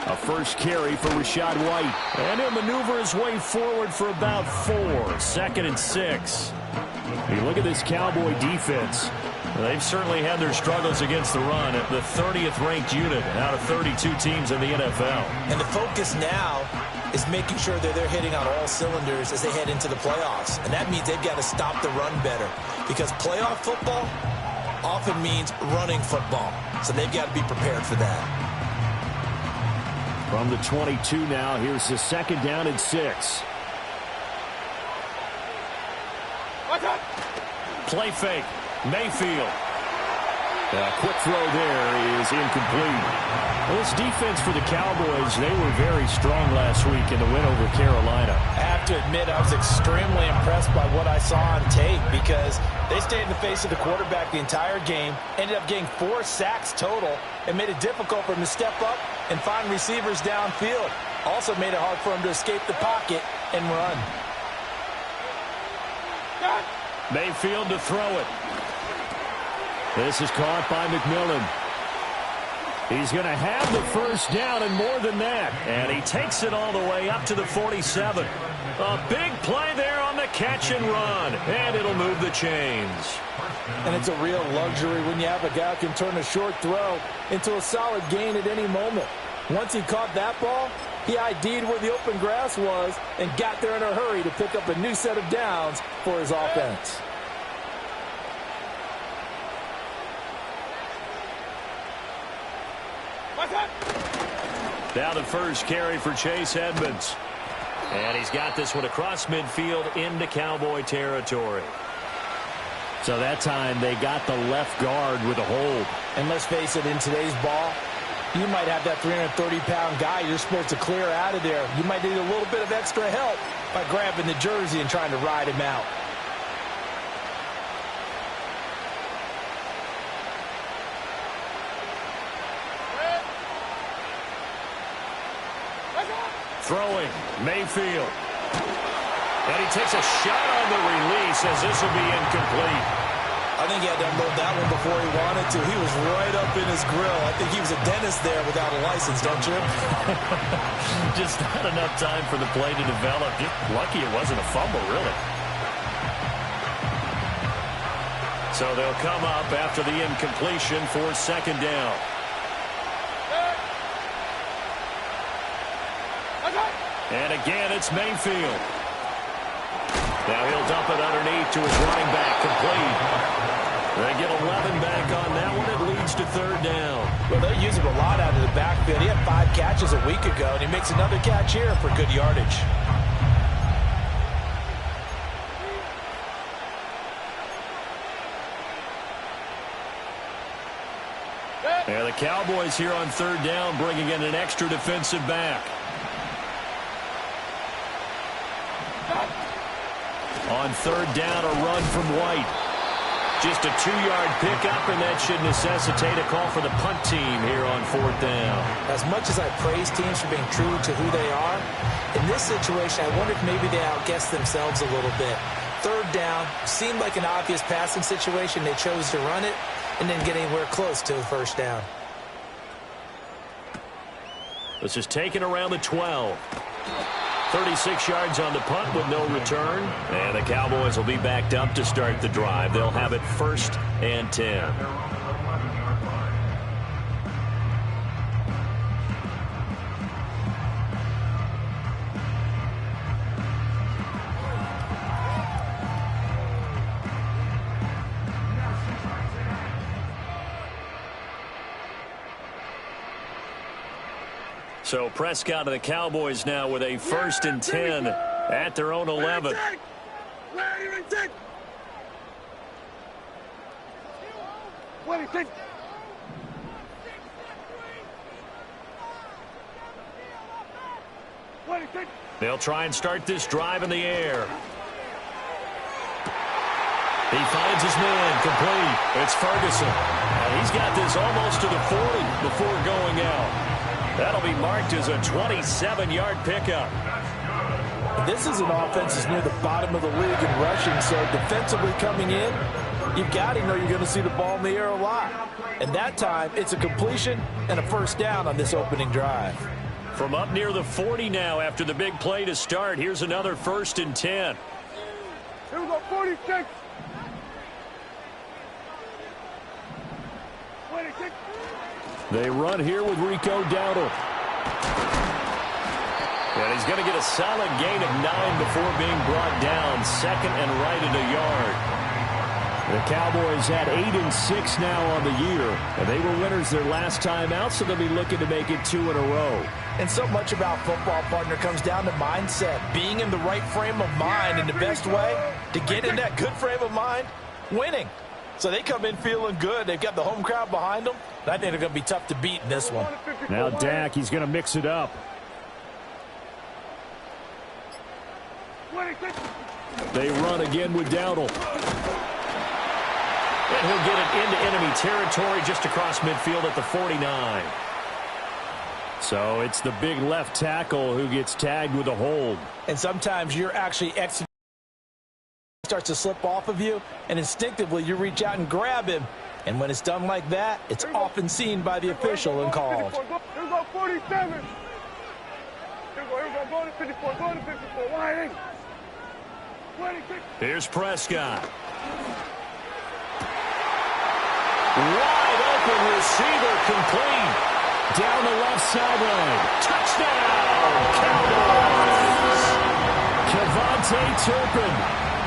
A first carry for Rachaad White. And he'll maneuver his way forward for about 4. 2nd and 6. You look at this Cowboy defense. They've certainly had their struggles against the run at the 30th ranked unit out of 32 teams in the NFL. And the focus now is making sure that they're hitting on all cylinders as they head into the playoffs. And that means they've got to stop the run better, because playoff football often means running football. So they've got to be prepared for that. From the 22 now, here's the 2nd down and 6. Play fake. Mayfield. A quick throw there is incomplete. Well, this defense for the Cowboys, they were very strong last week in the win over Carolina. I have to admit, I was extremely impressed by what I saw on tape, because they stayed in the face of the quarterback the entire game, ended up getting 4 sacks total, and made it difficult for him to step up and find receivers downfield. Also made it hard for him to escape the pocket and run. Mayfield to throw it. This is caught by McMillan. He's going to have the first down and more than that. And he takes it all the way up to the 47. A big play there on the catch and run. And it'll move the chains. And it's a real luxury when you have a guy who can turn a short throw into a solid gain at any moment. Once he caught that ball, he ID'd where the open grass was and got there in a hurry to pick up a new set of downs for his offense. Now the first carry for Chase Edmonds. And he's got this one across midfield into Cowboy territory. So that time they got the left guard with a hold. And let's face it, in today's ball, you might have that 330-pound guy you're supposed to clear out of there. You might need a little bit of extra help by grabbing the jersey and trying to ride him out. Throwing, Mayfield. And he takes a shot on the release as this will be incomplete. I think he had to unload that one before he wanted to. He was right up in his grill. I think he was a dentist there without a license, don't you? Just not enough time for the play to develop. Just lucky it wasn't a fumble, really. So they'll come up after the incompletion for 2nd down. And again, it's Mayfield. Now he'll dump it underneath to his running back, complete. They get 11 back on that one. It leads to 3rd down. Well, they use him a lot out of the backfield. He had 5 catches a week ago, and he makes another catch here for good yardage. And the Cowboys here on 3rd down, bringing in an extra defensive back. On 3rd down, a run from White. Just a 2-yard pickup, and that should necessitate a call for the punt team here on 4th down. As much as I praise teams for being true to who they are, in this situation, I wonder if maybe they outguessed themselves a little bit. 3rd down seemed like an obvious passing situation. They chose to run it and didn't get anywhere close to the 1st down. This is taken around the 12. 36 yards on the punt with no return. And the Cowboys will be backed up to start the drive. They'll have it 1st and 10. So Prescott and the Cowboys now with a 1st and 10 at their own 11. They'll try and start this drive in the air. He finds his man, complete. It's Ferguson. And he's got this almost to the 40 before going out. That'll be marked as a 27-yard pickup. This is an offense that's near the bottom of the league in rushing, so defensively coming in, you've got to know you're going to see the ball in the air a lot. And that time, it's a completion and a 1st down on this opening drive. From up near the 40 now after the big play to start. Here's another 1st and 10. Here we go, 46. 26. They run here with Rico Dowdle. And he's going to get a solid gain of 9 before being brought down. 2nd and right at a yard. The Cowboys at 8-6 now on the year. And they were winners their last time out, so they'll be looking to make it 2 in a row. And so much about football, partner, comes down to mindset. Being in the right frame of mind, and the best way to get in that good frame of mind, winning. So they come in feeling good. They've got the home crowd behind them. I think they're going to be tough to beat in this one. Now Dak, he's going to mix it up. They run again with Dowdle. And he'll get it into enemy territory just across midfield at the 49. So it's the big left tackle who gets tagged with a hold. And sometimes you're actually executing. Starts to slip off of you, and instinctively you reach out and grab him. And when it's done like that, it's often seen by the official and called. Here we go, 47. Here we go, go to 54, go to 54. Wide 26. Here's Prescott. Wide open receiver complete. Down the left sideline. Touchdown, Cowboys. Kevontae Turpin,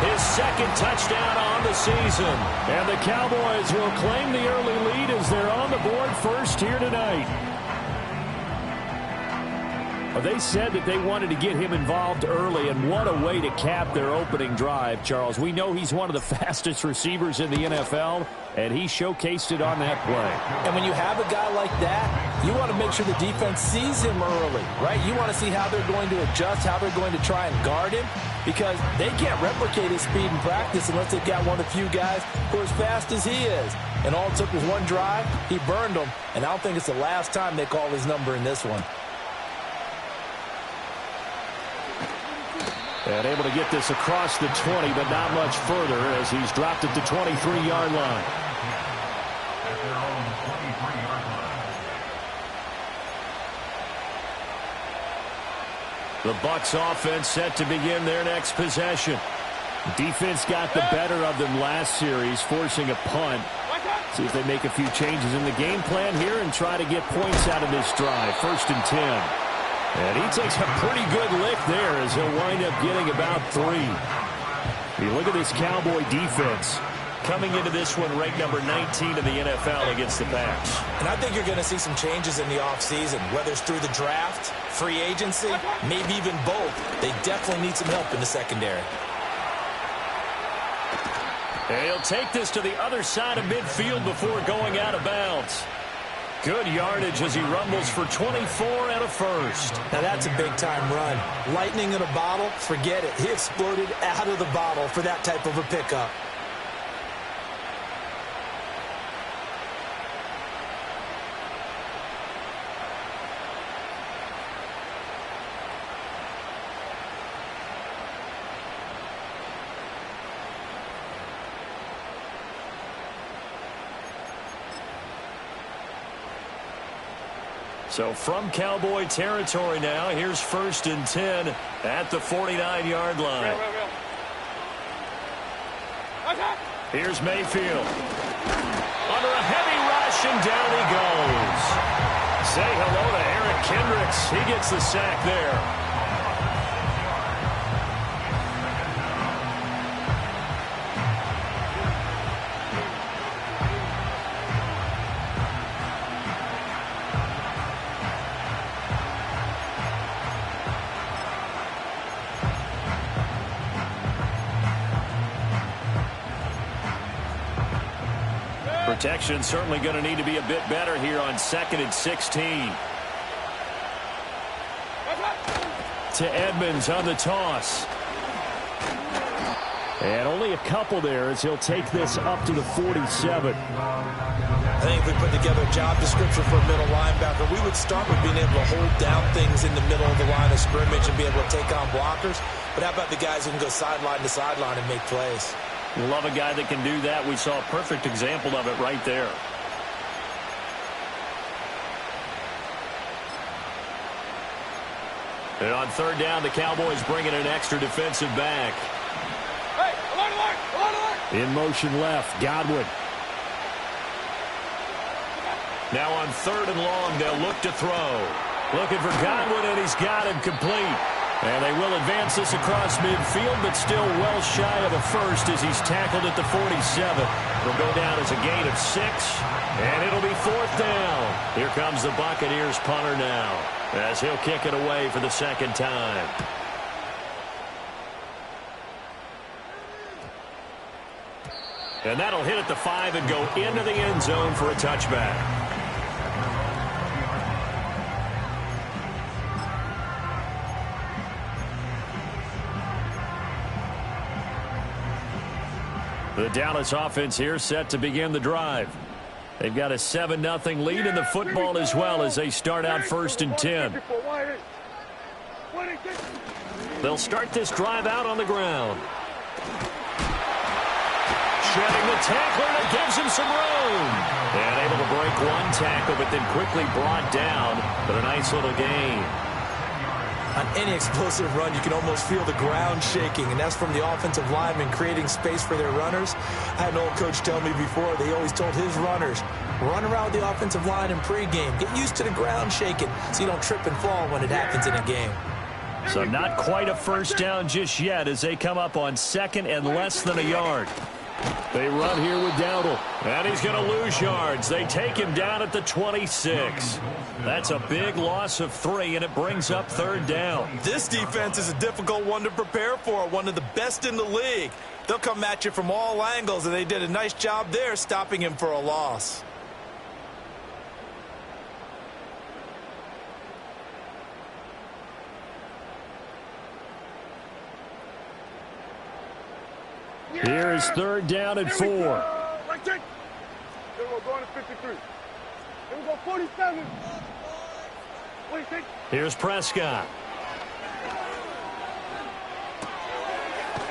his 2nd touchdown on the season. And the Cowboys will claim the early lead as they're on the board first here tonight. They said that they wanted to get him involved early, and what a way to cap their opening drive, Charles. We know he's one of the fastest receivers in the NFL, and he showcased it on that play. And when you have a guy like that, you want to make sure the defense sees him early, right? You want to see how they're going to adjust, how they're going to try and guard him, because they can't replicate his speed in practice unless they've got one of the few guys who are as fast as he is. And all it took was one drive. He burned them, and I don't think it's the last time they call his number in this one. And able to get this across the 20, but not much further as he's dropped at the 23-yard line. The Bucs offense set to begin their next possession. Defense got the better of them last series, forcing a punt. See if they make a few changes in the game plan here and try to get points out of this drive. 1st and 10. And he takes a pretty good lick there as he'll wind up getting about 3. You look at this Cowboy defense coming into this one ranked number 19 in the NFL against the Pats. And I think you're going to see some changes in the offseason, whether it's through the draft, free agency, maybe even both. They definitely need some help in the secondary. And he'll take this to the other side of midfield before going out of bounds. Good yardage as he rumbles for 24 and a 1st. Now that's a big-time run. Lightning in a bottle, forget it. He exploded out of the bottle for that type of a pickup. So from Cowboy territory now, here's 1st and 10 at the 49-yard line. Here's Mayfield. Under a heavy rush, and down he goes. Say hello to Eric Kendricks. He gets the sack there. Protection certainly going to need to be a bit better here on 2nd and 16. To Edmonds on the toss. And only a couple there as he'll take this up to the 47. I think if we put together a job description for a middle linebacker, we would start with being able to hold down things in the middle of the line of scrimmage and be able to take on blockers. But how about the guys who can go sideline to sideline and make plays? Love a guy that can do that. We saw a perfect example of it right there. And on third down, the Cowboys bring in an extra defensive back. Hey, alert. In motion left, Godwin. Now on third and long, they'll look to throw. Looking for Godwin, and he's got him complete. And they will advance this across midfield, but still well shy of a first as he's tackled at the 47. It'll go down as a gain of 6, and it'll be fourth down. Here comes the Buccaneers punter now, as he'll kick it away for the second time. And that'll hit at the 5 and go into the end zone for a touchback. The Dallas offense here set to begin the drive. They've got a 7-0 lead in the football as well as they start out first and 10. They'll start this drive out on the ground. Shedding the tackler that gives him some room. And able to break one tackle, but then quickly brought down. But a nice little gain. On any explosive run, you can almost feel the ground shaking, and that's from the offensive linemen creating space for their runners. I had an old coach tell me before, they always told his runners, run around the offensive line in pregame. Get used to the ground shaking so you don't trip and fall when it happens in a game. So not quite a first down just yet as they come up on second and less than a yard. They run here with Dowdle, and he's going to lose yards. They take him down at the 26. That's a big loss of 3, and it brings up third down. This defense is a difficult one to prepare for, one of the best in the league. They'll come at you from all angles, and they did a nice job there stopping him for a loss. Here is third down and 4. Right there. Here we go, going to 53. Here we go, 47. Here's Prescott.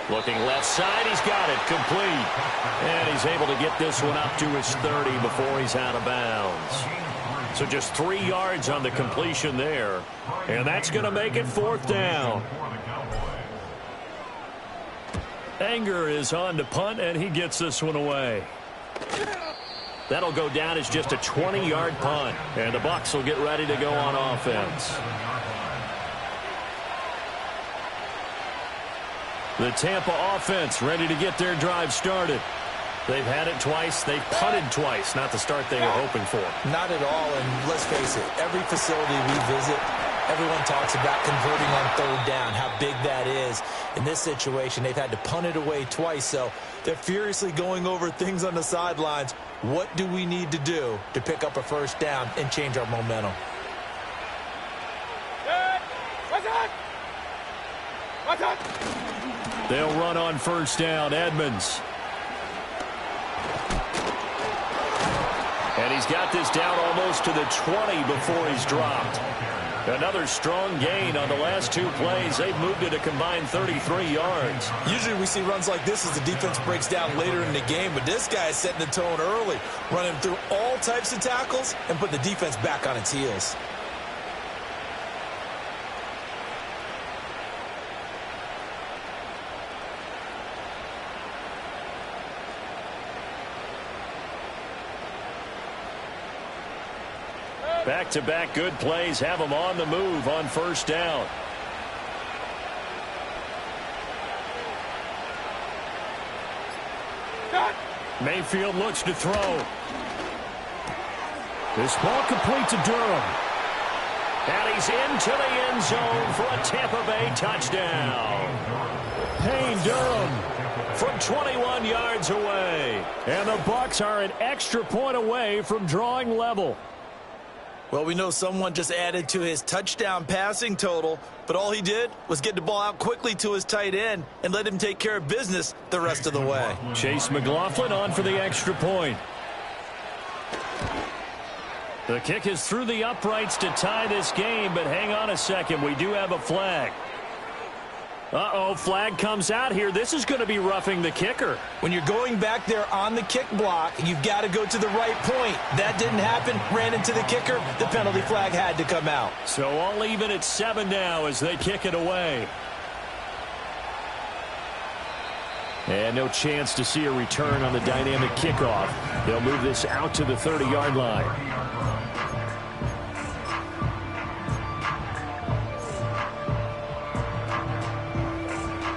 Looking left side, he's got it complete. And he's able to get this one up to his 30 before he's out of bounds. So just 3 yards on the completion there. And that's going to make it fourth down. Anger is on to punt, and he gets this one away. That'll go down as just a 20-yard punt, and the Bucs will get ready to go on offense. The Tampa offense ready to get their drive started. They've had it twice. They've punted twice. Not the start they were hoping for. Not at all, and let's face it, every facility we visit, everyone talks about converting on third down, how big that is. In this situation, they've had to punt it away twice, so they're furiously going over things on the sidelines. What do we need to do to pick up a first down and change our momentum? They'll run on first down. Edmonds. And he's got this down almost to the 20 before he's dropped. Another strong gain on the last 2 plays. They've moved it a combined 33 yards. Usually we see runs like this as the defense breaks down later in the game, but this guy is setting the tone early, running through all types of tackles and put the defense back on its heels. Back-to-back good plays have them on the move on first down. Mayfield looks to throw. This ball complete to Durham. And he's into the end zone for a Tampa Bay touchdown. Payne Durham from 21 yards away. And the Bucs are an extra point away from drawing level. Well, we know someone just added to his touchdown passing total, but all he did was get the ball out quickly to his tight end and let him take care of business the rest of the way. Chase McLaughlin on for the extra point. The kick is through the uprights to tie this game, but hang on a second. We do have a flag. Uh-oh, flag comes out here. This is going to be roughing the kicker. When you're going back there on the kick block, you've got to go to the right point. That didn't happen. Ran into the kicker. The penalty flag had to come out. So all even at 7 now as they kick it away. And no chance to see a return on the dynamic kickoff. They'll move this out to the 30-yard line.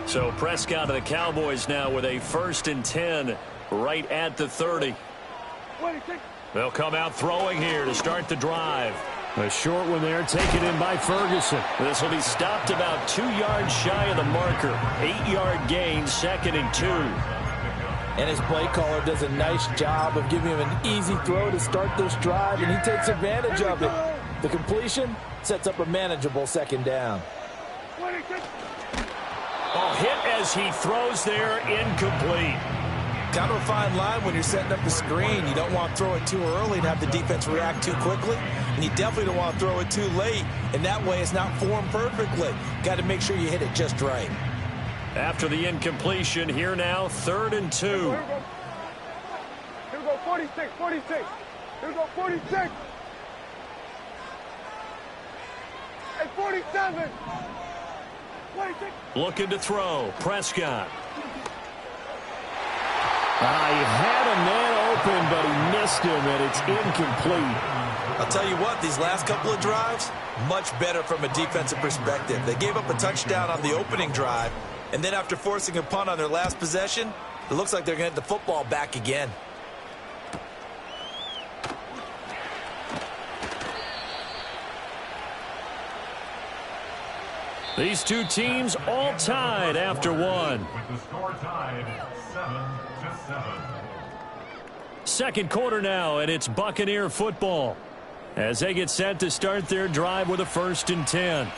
So Prescott of the Cowboys now with a 1st and 10 right at the 30. They'll come out throwing here to start the drive. A short one there, taken in by Ferguson. This will be stopped about 2 yards shy of the marker. 8-yard gain, 2nd and 2. And his play caller does a nice job of giving him an easy throw to start this drive, and he takes advantage of it. The completion sets up a manageable 2nd down. Oh, hit as he throws there, incomplete. Kind of a fine line when you're setting up the screen. You don't want to throw it too early and have the defense react too quickly. And you definitely don't want to throw it too late. And that way it's not formed perfectly. Got to make sure you hit it just right. After the incompletion, here now, 3rd and 2. Here we go, 46, 46. Here we go, 46. Hey, 47. 26. Looking to throw. Prescott. He had a man open, but he missed him, and it's incomplete. I'll tell you what, these last couple of drives, much better from a defensive perspective. They gave up a touchdown on the opening drive, and then after forcing a punt on their last possession, it looks like they're going to get the football back again. These two teams all tied after one. With the score tied 7-7. Second quarter now, and it's Buccaneer football as they get set to start their drive with a 1st and 10.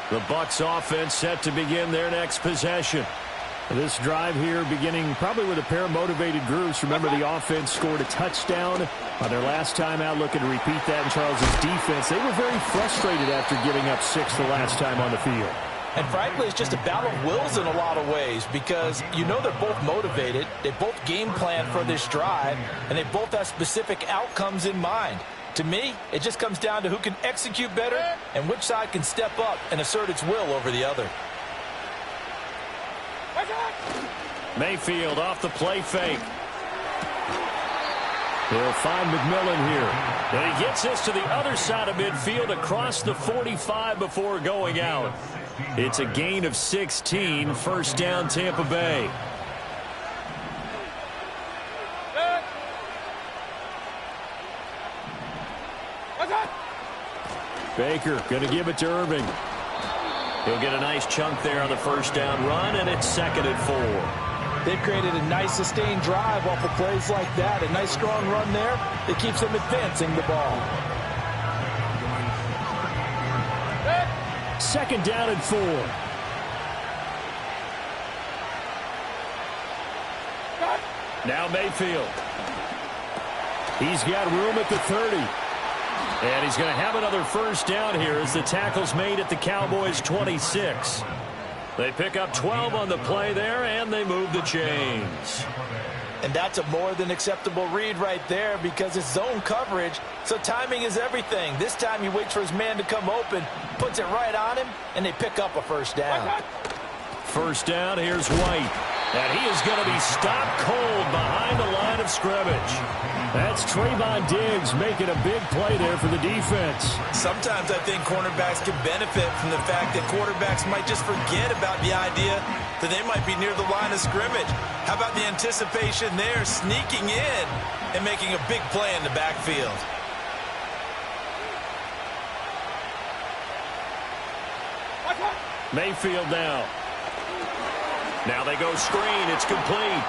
The Bucs offense set to begin their next possession. This drive here beginning probably with a pair of motivated groups. Remember, the offense scored a touchdown on their last time out. Looking to repeat that in Charles's defense. They were very frustrated after giving up 6 the last time on the field. And frankly, it's just a battle of wills in a lot of ways because you know they're both motivated. They both game plan for this drive, and they both have specific outcomes in mind. To me, it just comes down to who can execute better and which side can step up and assert its will over the other. Mayfield off the play fake. He'll find McMillan here. And he gets us to the other side of midfield across the 45 before going out. It's a gain of 16, 1st down Tampa Bay. Baker going to give it to Irving. He'll get a nice chunk there on the 1st down run, and it's 2nd and 4. They've created a nice sustained drive off of plays like that. A nice strong run there that keeps them advancing the ball. 2nd down and 4. Now Mayfield. He's got room at the 30. And he's going to have another 1st down here as the tackle's made at the Cowboys' 26. They pick up 12 on the play there, and they move the chains. And that's a more than acceptable read right there because it's zone coverage, so timing is everything. This time he waits for his man to come open, puts it right on him, and they pick up a 1st down. 1st down, here's White. And he is going to be stopped cold behind the line of scrimmage. That's Trayvon Diggs making a big play there for the defense. Sometimes I think cornerbacks can benefit from the fact that quarterbacks might just forget about the idea that they might be near the line of scrimmage. How about the anticipation there, sneaking in and making a big play in the backfield? Mayfield now. Now they go screen. It's complete.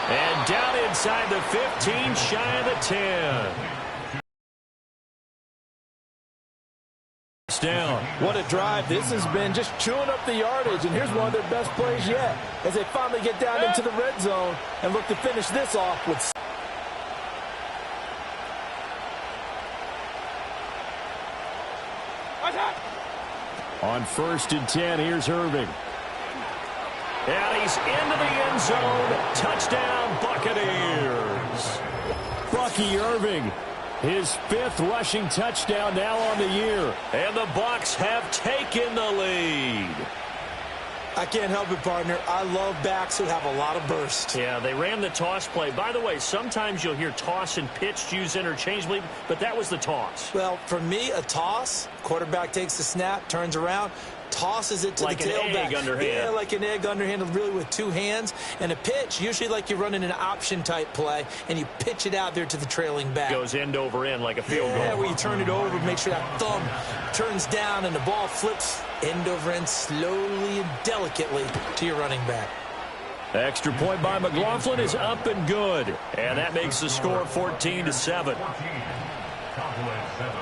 And down inside the 15, shy of the 10. down. What a drive this has been, just chewing up the yardage. And here's one of their best plays yet as they finally get down into the red zone and look to finish this off with. On 1st and 10, here's Irving. And he's into the end zone. Touchdown, Buccaneers. Bucky Irving, his 5th rushing touchdown now on the year. And the Bucs have taken the lead. I can't help it, partner. I love backs who have a lot of burst. Yeah, they ran the toss play. By the way, sometimes you'll hear toss and pitch used interchangeably, but that was the toss. Well, for me, a toss, quarterback takes the snap, turns around, tosses it to like the tailback. Like an egg underhand. Yeah, like an egg underhand, really with 2 hands. And a pitch, usually like you're running an option-type play, and you pitch it out there to the trailing back. Goes end over end like a field goal. Yeah, where you turn it over, make sure that thumb turns down, and the ball flips end over end slowly and delicately to your running back. Extra point by McLaughlin is up and good. And that makes the score 14-7. Cowboys 7.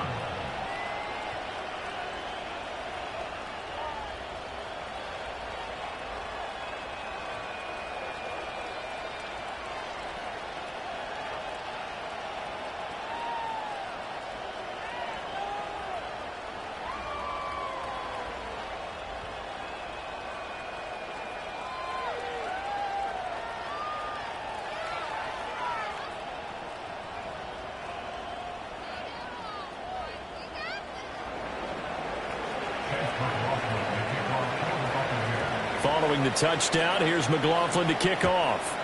Following the touchdown, here's McLaughlin to kick off.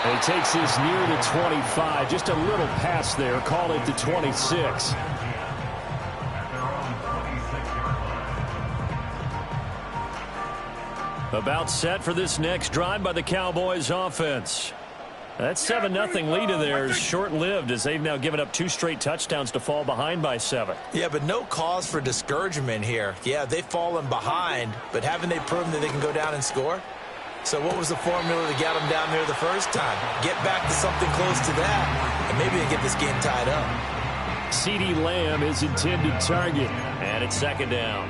And he takes this near the 25. Just a little pass there. Call it the 26. About set for this next drive by the Cowboys offense. That 7-0 lead of theirs short-lived as they've now given up 2 straight touchdowns to fall behind by 7. Yeah, but no cause for discouragement here. Yeah, they've fallen behind, but haven't they proven that they can go down and score? So what was the formula to get them down there the first time? Get back to something close to that, and maybe they get this game tied up. CeeDee Lamb is intended target, and it's 2nd down.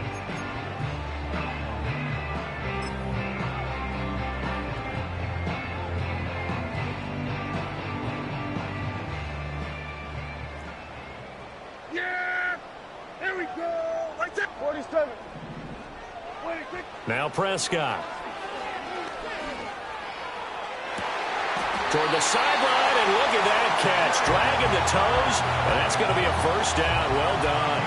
Now Prescott. Toward the sideline, and look at that catch. Dragging the toes, and that's going to be a 1st down. Well done.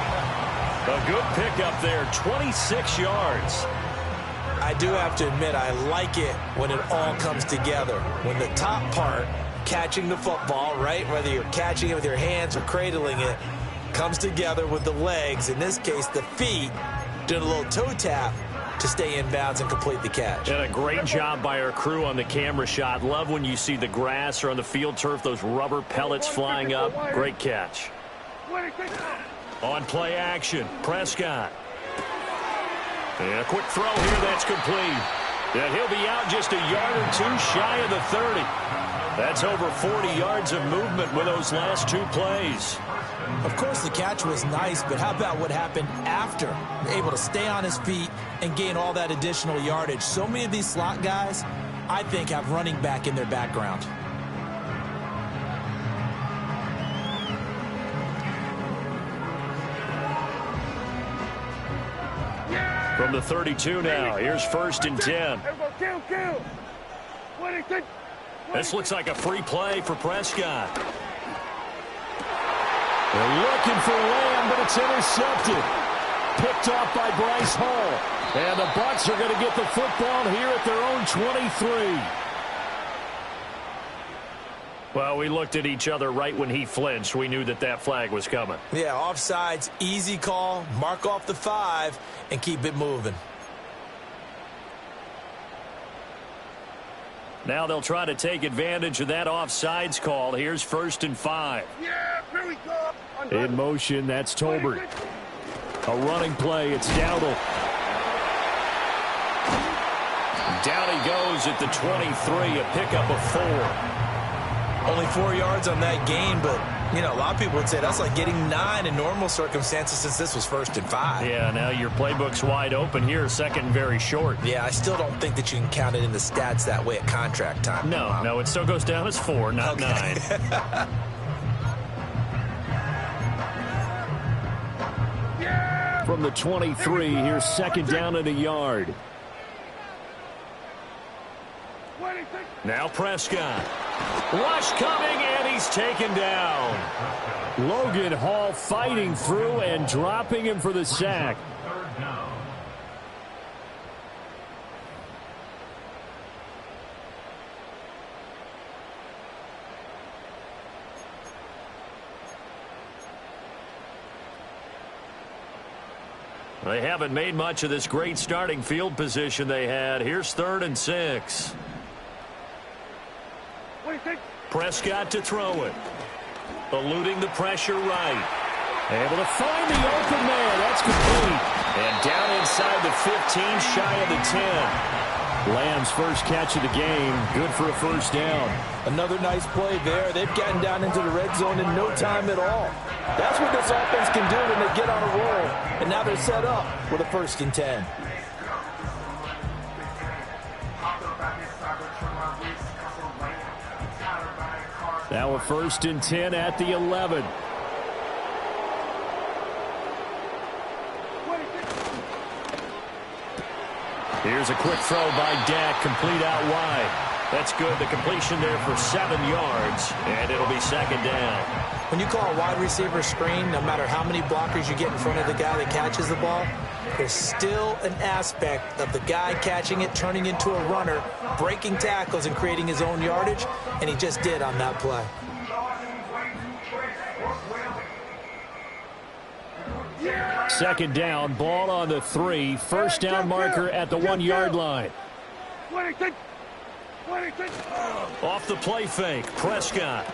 A good pickup there, 26 yards. I do have to admit, I like it when it all comes together. When the top part, catching the football, right, whether you're catching it with your hands or cradling it, comes together with the legs, in this case the feet, doing a little toe tap to stay in bounds and complete the catch. And a great job by our crew on the camera shot. Love when you see the grass or on the field turf, those rubber pellets flying up. Great catch. On play action, Prescott. And a quick throw here that's complete. And he'll be out just a yard or 2 shy of the 30. That's over 40 yards of movement with those last 2 plays. Of course, the catch was nice, but how about what happened after? Able to stay on his feet and gain all that additional yardage. So many of these slot guys, I think, have running back in their background. From the 32 now, here's 1st and 10. This looks like a free play for Prescott. They're looking for Lamb, but it's intercepted. Picked off by Bryce Hall. And the Bucs are going to get the football here at their own 23. Well, we looked at each other right when he flinched. We knew that that flag was coming. Yeah, offsides, easy call. Mark off the 5 and keep it moving. Now they'll try to take advantage of that offsides call. Here's 1st and 5. Yeah, here we go. In motion, that's Tolbert. A running play, it's Dowdle. Down he goes at the 23, a pickup of 4. Only 4 yards on that gain, but, you know, a lot of people would say that's like getting 9 in normal circumstances since this was 1st and 5. Yeah, now your playbook's wide open here, 2nd and very short. Yeah, I still don't think that you can count it in the stats that way at contract time. No, it still goes down as 4, not 9. From the 23, here's 2nd down and a yard. Now Prescott. Rush coming, and he's taken down. Logan Hall fighting through and dropping him for the sack. 3rd down. They haven't made much of this great starting field position they had. Here's 3rd and 6. Prescott to throw it. Eluding the pressure right. Able to find the open man. That's complete. And down inside the 15, shy of the 10. Lamb's first catch of the game. Good for a 1st down. Another nice play there. They've gotten down into the red zone in no time at all. That's what this offense can do when they get on a roll. And now they're set up with a 1st and 10. Now a 1st and 10 at the 11. Here's a quick throw by Dak, complete out wide. That's good. The completion there for 7 yards, and it'll be 2nd down. When you call a wide receiver screen, no matter how many blockers you get in front of the guy that catches the ball, there's still an aspect of the guy catching it, turning into a runner, breaking tackles and creating his own yardage, and he just did on that play. Second down, ball on the 3. 1st down marker at the 1-yard line. Off the play fake, Prescott.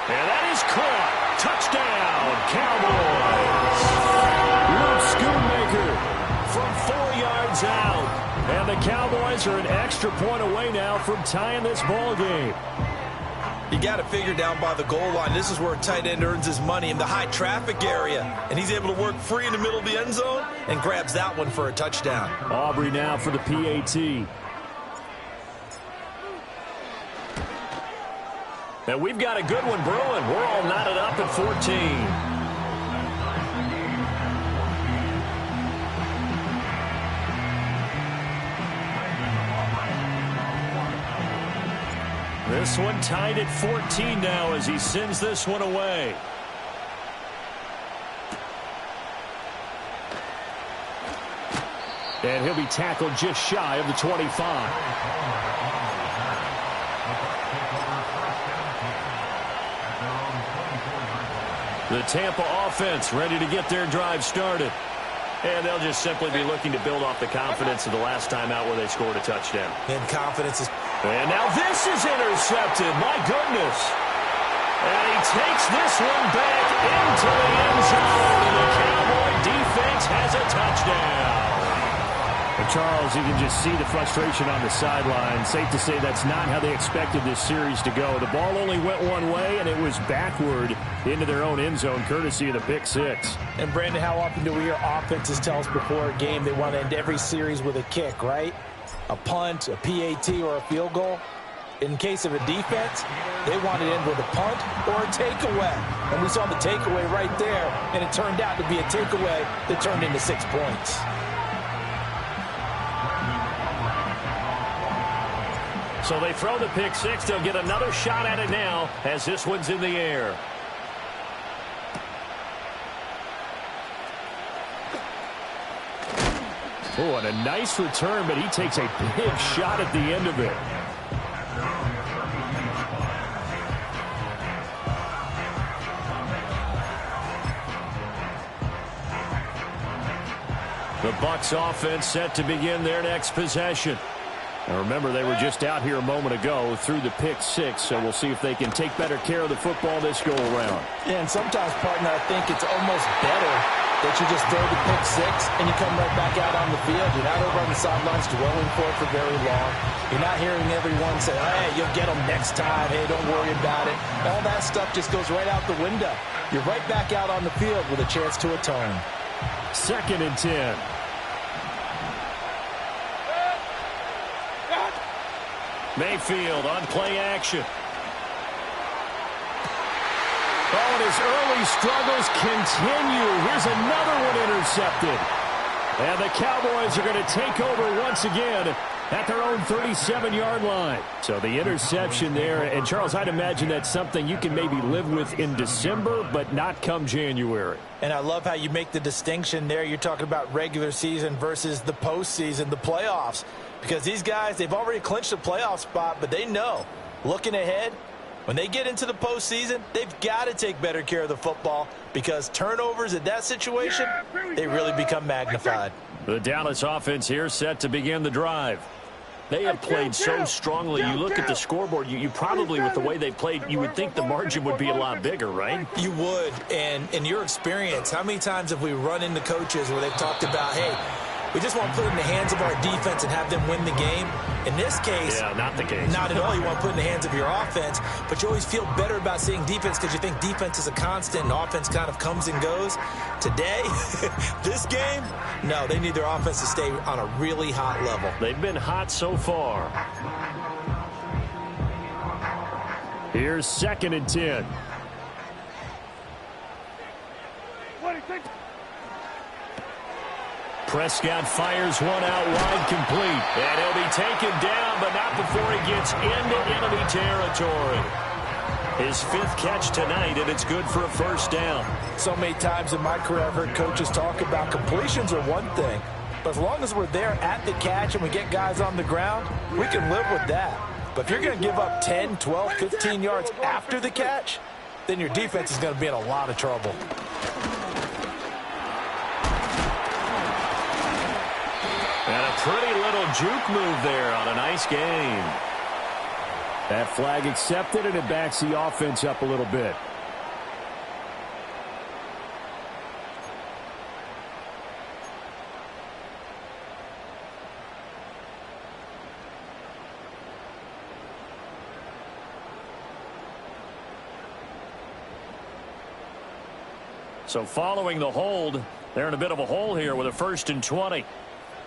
And that is caught. Touchdown, Cowboys. Luke Schoonmaker from 4 yards out. And the Cowboys are an extra point away now from tying this ball game. You got to figure down by the goal line. This is where a tight end earns his money, in the high traffic area. And he's able to work free in the middle of the end zone and grabs that one for a touchdown. Aubrey now for the PAT. And we've got a good one brewing. We're all knotted up at 14. This one tied at 14 now as he sends this one away. And he'll be tackled just shy of the 25. The Tampa offense ready to get their drive started. And they'll just simply be looking to build off the confidence of the last time out where they scored a touchdown. And confidence is... And now this is intercepted. My goodness. And he takes this one back into the end zone. And the Cowboy defense has a touchdown. And Charles, you can just see the frustration on the sideline. Safe to say that's not how they expected this series to go. The ball only went one way, and it was backward into their own end zone, courtesy of the pick six. And, Brandon, how often do we hear offenses tell us before a game they want to end every series with a kick, right? A punt, a PAT, or a field goal. In case of a defense, they want to end with a punt or a takeaway. And we saw the takeaway right there, and it turned out to be a takeaway that turned into 6 points. So they throw the pick six. They'll get another shot at it now as this one's in the air. Oh, and a nice return, but he takes a big shot at the end of it. The Bucs offense set to begin their next possession. Now remember, they were just out here a moment ago through the pick six, so we'll see if they can take better care of the football this go-around. Yeah, and sometimes, partner, I think it's almost better that you just throw the pick six and you come right back out on the field. You're not over on the sidelines dwelling for it for very long. You're not hearing everyone say, hey, you'll get them next time. Hey, don't worry about it. All that stuff just goes right out the window. You're right back out on the field with a chance to atone. 2nd and 10. Mayfield on play action. Oh, and his early struggles continue. Here's another one intercepted. And the Cowboys are going to take over once again at their own 37-yard line. So the interception there. And, Charles, I'd imagine that's something you can maybe live with in December, but not come January. And I love how you make the distinction there. You're talking about regular season versus the postseason, the playoffs. Because these guys, they've already clinched a playoff spot, but they know, looking ahead, when they get into the postseason, they've got to take better care of the football because turnovers in that situation, they really become magnified. The Dallas offense here set to begin the drive. They have played so strongly. You look at the scoreboard, you probably, with the way they played, you would think the margin would be a lot bigger, right? You would. And in your experience, how many times have we run into coaches where they've talked about, hey, we just want to put it in the hands of our defense and have them win the game? In this case, yeah, not the case. Not at all. You want to put it in the hands of your offense, but you always feel better about seeing defense because you think defense is a constant and offense kind of comes and goes. Today, this game, no, they need their offense to stay on a really hot level. They've been hot so far. Here's 2nd and 10. Prescott fires one out wide, complete. And he'll be taken down, but not before he gets into enemy territory. His 5th catch tonight, and it's good for a first down. So many times in my career, I've heard coaches talk about completions are one thing, but as long as we're there at the catch and we get guys on the ground, we can live with that. But if you're going to give up 10, 12, 15 yards after the catch, then your defense is going to be in a lot of trouble. And a pretty little juke move there on a nice game. That flag accepted, and it backs the offense up a little bit. So following the hold, they're in a bit of a hole here with a 1st and 20.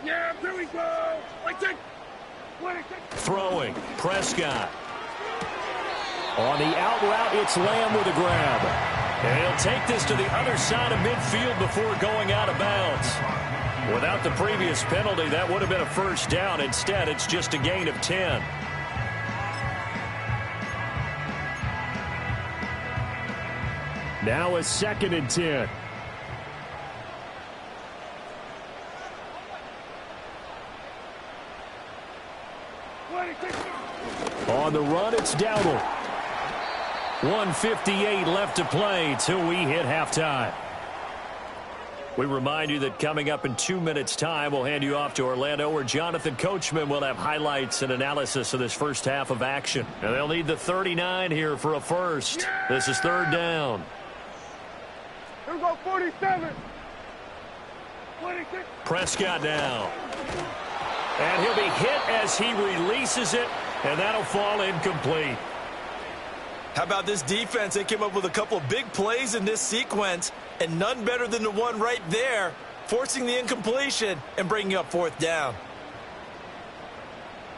Yeah, there we go. Throwing, Prescott. On the out route, it's Lamb with a grab. And he'll take this to the other side of midfield before going out of bounds. Without the previous penalty, that would have been a first down. Instead, it's just a gain of 10. Now a 2nd and 10. On the run, it's Dowdle. 1:58 left to play till we hit halftime. We remind you that coming up in 2 minutes' time, we'll hand you off to Orlando, where Jonathan Coachman will have highlights and analysis of this first half of action. And they'll need the 39 here for a first. This is 3rd down. Here we go, 47. 26. Prescott now. And he'll be hit as he releases it, and that'll fall incomplete. How about this defense? They came up with a couple of big plays in this sequence, and none better than the one right there, forcing the incompletion and bringing up 4th down.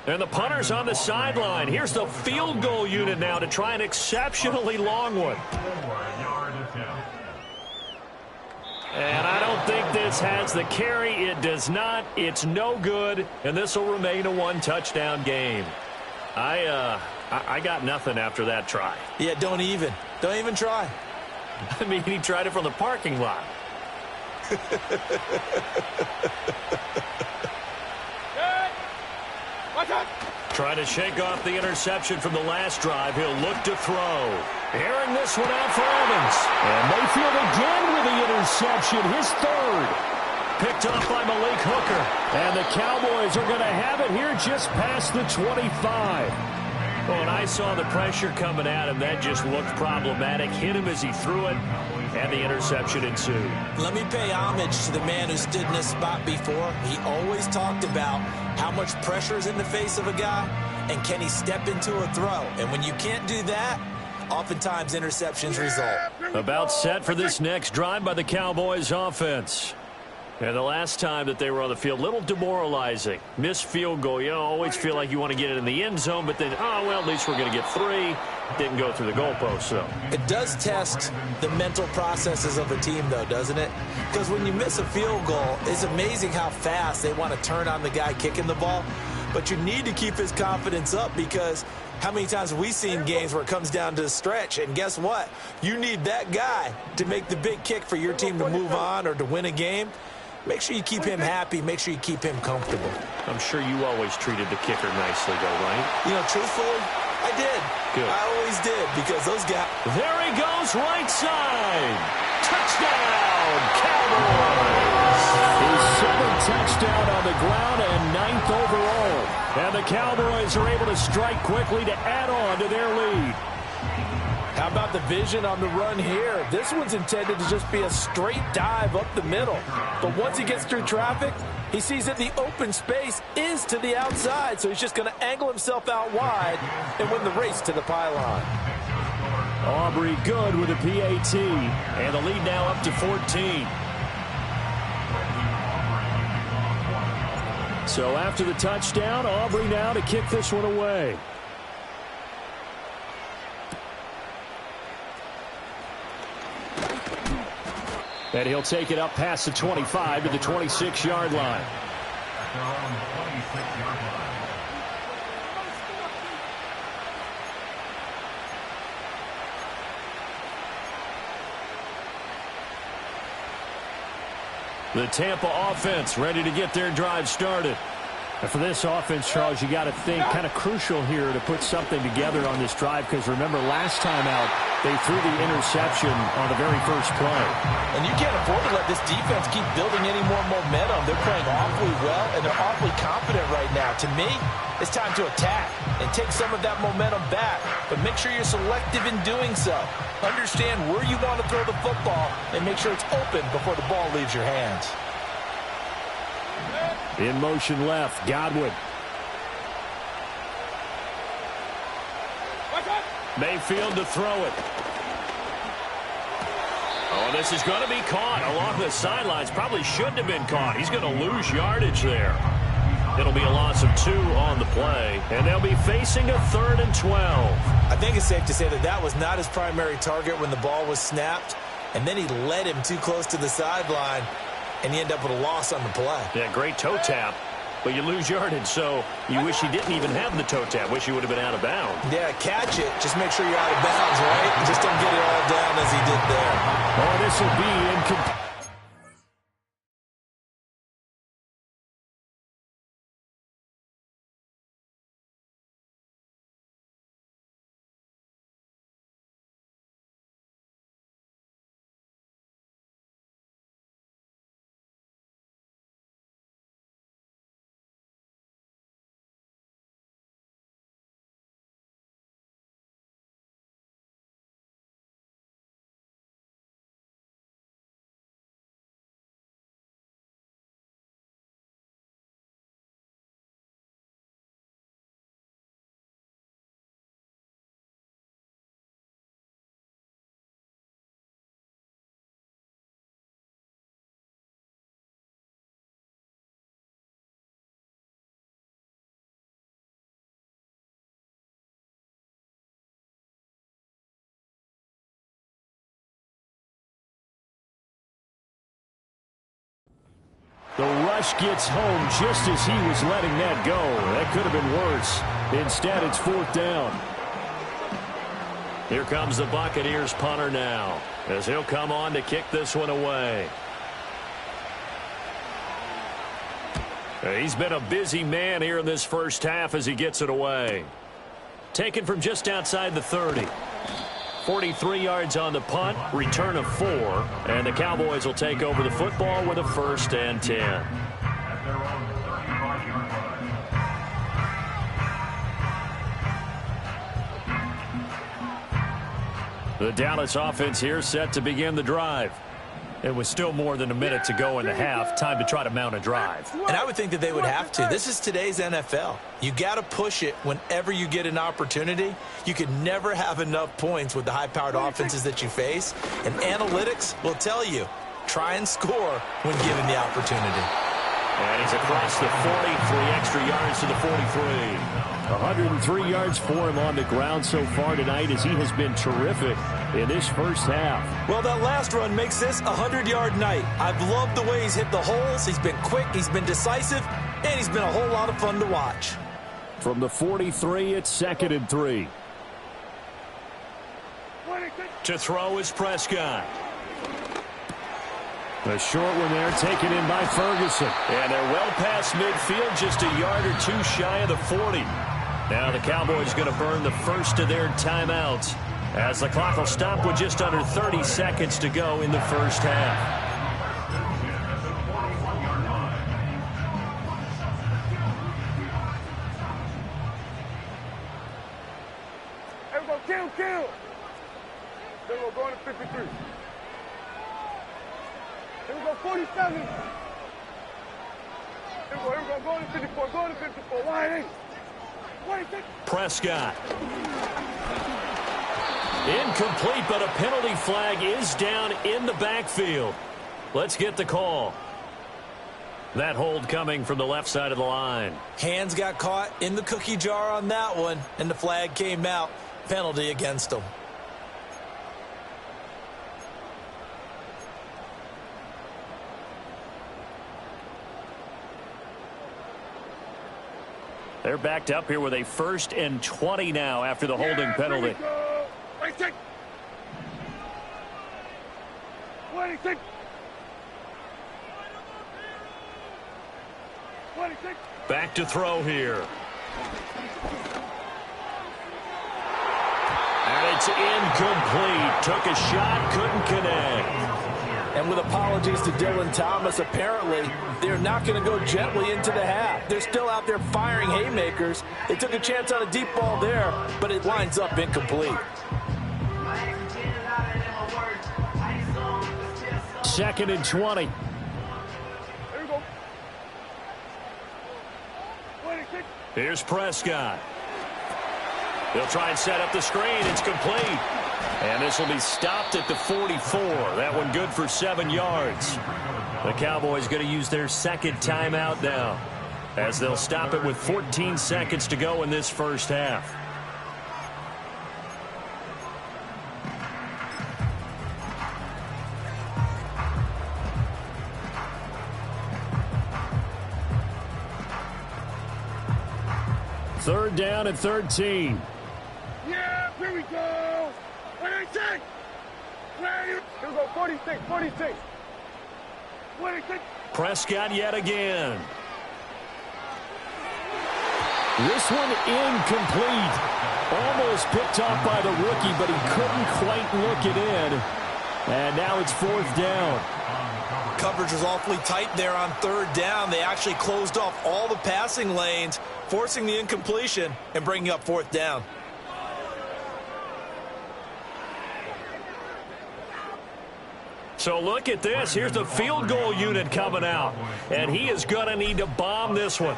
And the punter's on the sideline. Here's the field goal unit now to try an exceptionally long one. 4-yard attempt. And I don't think this has the carry. It does not. It's no good, and this will remain a 1-touchdown game. I got nothing after that try. Yeah, don't even try. I mean, he tried it from the parking lot. Trying to shake off the interception from the last drive. He'll look to throw. Airing this one out for Evans. And Mayfield again with the interception, his 3rd. Picked off by Malik Hooker. And the Cowboys are going to have it here just past the 25. Well, and I saw the pressure coming at him. That just looked problematic. Hit him as he threw it. and the interception ensued. Let me pay homage to the man who stood in this spot before. He always talked about how much pressure is in the face of a guy, and can he step into a throw? And when you can't do that, oftentimes interceptions result. About set for this next drive by the Cowboys offense. And the last time that they were on the field, a little demoralizing. Missed field goal. You always feel like you want to get it in the end zone, but then, oh, well, at least we're going to get 3. Didn't go through the goalpost, though. It does test the mental processes of a team, though, doesn't it? Because when you miss a field goal, it's amazing how fast they want to turn on the guy kicking the ball. But you need to keep his confidence up, because how many times have we seen games where it comes down to the stretch? And guess what? You need that guy to make the big kick for your team to move on or to win a game. Make sure you keep him happy. Make sure you keep him comfortable. I'm sure you always treated the kicker nicely, though, right? You know, truthfully, I did. Good. I always did, because those guys... There he goes, right side. Touchdown, Cowboys. His 7th touchdown on the ground and 9th overall. And the Cowboys are able to strike quickly to add on to their lead. How about the vision on the run here? This one's intended to just be a straight dive up the middle. But once he gets through traffic, he sees that the open space is to the outside, so he's just going to angle himself out wide and win the race to the pylon. Aubrey good with a PAT, and the lead now up to 14. So after the touchdown, Aubrey now to kick this one away. And he'll take it up past the 25 to the 26-yard line. The Tampa offense ready to get their drive started. And for this offense, Charles, you got to think kind of crucial here to put something together on this drive, because remember last time out they threw the interception on the very first play. And you can't afford to let this defense keep building any more momentum. They're playing awfully well, and they're awfully confident right now. To me, it's time to attack and take some of that momentum back. But make sure you're selective in doing so. Understand where you want to throw the football and make sure it's open before the ball leaves your hands. In motion left, Godwin. Mayfield to throw it. Oh, this is going to be caught along the sidelines. Probably shouldn't have been caught. He's going to lose yardage there. It'll be a loss of 2 on the play, and they'll be facing a 3rd and 12. I think it's safe to say that that was not his primary target when the ball was snapped, and then he led him too close to the sideline, and he ended up with a loss on the play. Yeah, great toe tap, but you lose yardage, so you wish he didn't even have the toe tap. Wish he would have been out of bounds. Yeah, catch it. Just make sure you're out of bounds, right? Just don't get it all down as he did there. Oh, this will be incomplete. The rush gets home just as he was letting that go. That could have been worse. Instead, it's 4th down. Here comes the Buccaneers punter now, as he'll come on to kick this one away. He's been a busy man here in this first half as he gets it away. Taken from just outside the 30. 43 yards on the punt, return of 4, and the Cowboys will take over the football with a 1st and 10. At their own 35-yard line. The Dallas offense here set to begin the drive. It was still more than a minute to go in the half. Time to try to mount a drive. And I would think that they would have to. This is today's NFL. You got to push it whenever you get an opportunity. You can never have enough points with the high-powered offenses that you face. And analytics will tell you, try and score when given the opportunity. And he's across the 40, 3 extra yards to the 43. 103 yards for him on the ground so far tonight as he has been terrific in this first half. Well, that last run makes this a 100-yard night. I've loved the way he's hit the holes. He's been quick, he's been decisive, and he's been a whole lot of fun to watch. From the 43, it's 2nd and 3. To throw is Prescott. A short one there taken in by Ferguson. And they're well past midfield, just a yard or two shy of the 40. Now the Cowboys going to burn the first of their timeouts as the clock will stop with just under 30 seconds to go in the first half. Everybody kill. Then we'll go into 53. Here we go, 47. Here we go, go to 54, go to 54. Wide 8. Prescott. Incomplete, but a penalty flag is down in the backfield. Let's get the call. That hold coming from the left side of the line. Hands got caught in the cookie jar on that one, and the flag came out. Penalty against him. They're backed up here with a 1st and 20 now after the holding penalty. 26. Back to throw here. And it's incomplete. Took a shot, couldn't connect. And with apologies to Dylan Thomas, apparently they're not going to go gently into the half. They're still out there firing haymakers. They took a chance on a deep ball there, but it lines up incomplete. 2nd and 20. Here we go. Here's Prescott. They'll try and set up the screen. It's complete. And this will be stopped at the 44. That one good for 7 yards. The Cowboys going to use their 2nd timeout now as they'll stop it with 14 seconds to go in this first half. Third down and 13. Yeah, here we go. 46. Here we go, 46. 46. Prescott yet again. This one incomplete. Almost picked off by the rookie, but he couldn't quite look it in. And now it's 4th down. Coverage was awfully tight there on 3rd down. They actually closed off all the passing lanes, forcing the incompletion and bringing up 4th down. So look at this. Here's the field goal unit coming out. And he is going to need to bomb this one.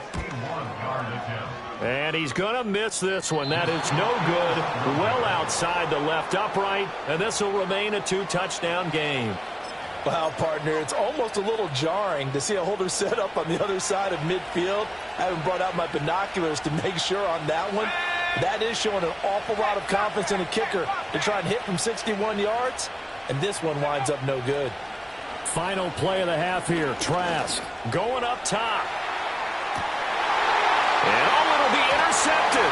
And he's going to miss this one. That is no good. Well outside the left upright. And this will remain a 2-touchdown game. Wow, partner, it's almost a little jarring to see a holder set up on the other side of midfield. I haven't brought out my binoculars to make sure on that one. That is showing an awful lot of confidence in a kicker to try and hit from 61 yards. And this one winds up no good. Final play of the half here. Trask going up top. And it'll be intercepted.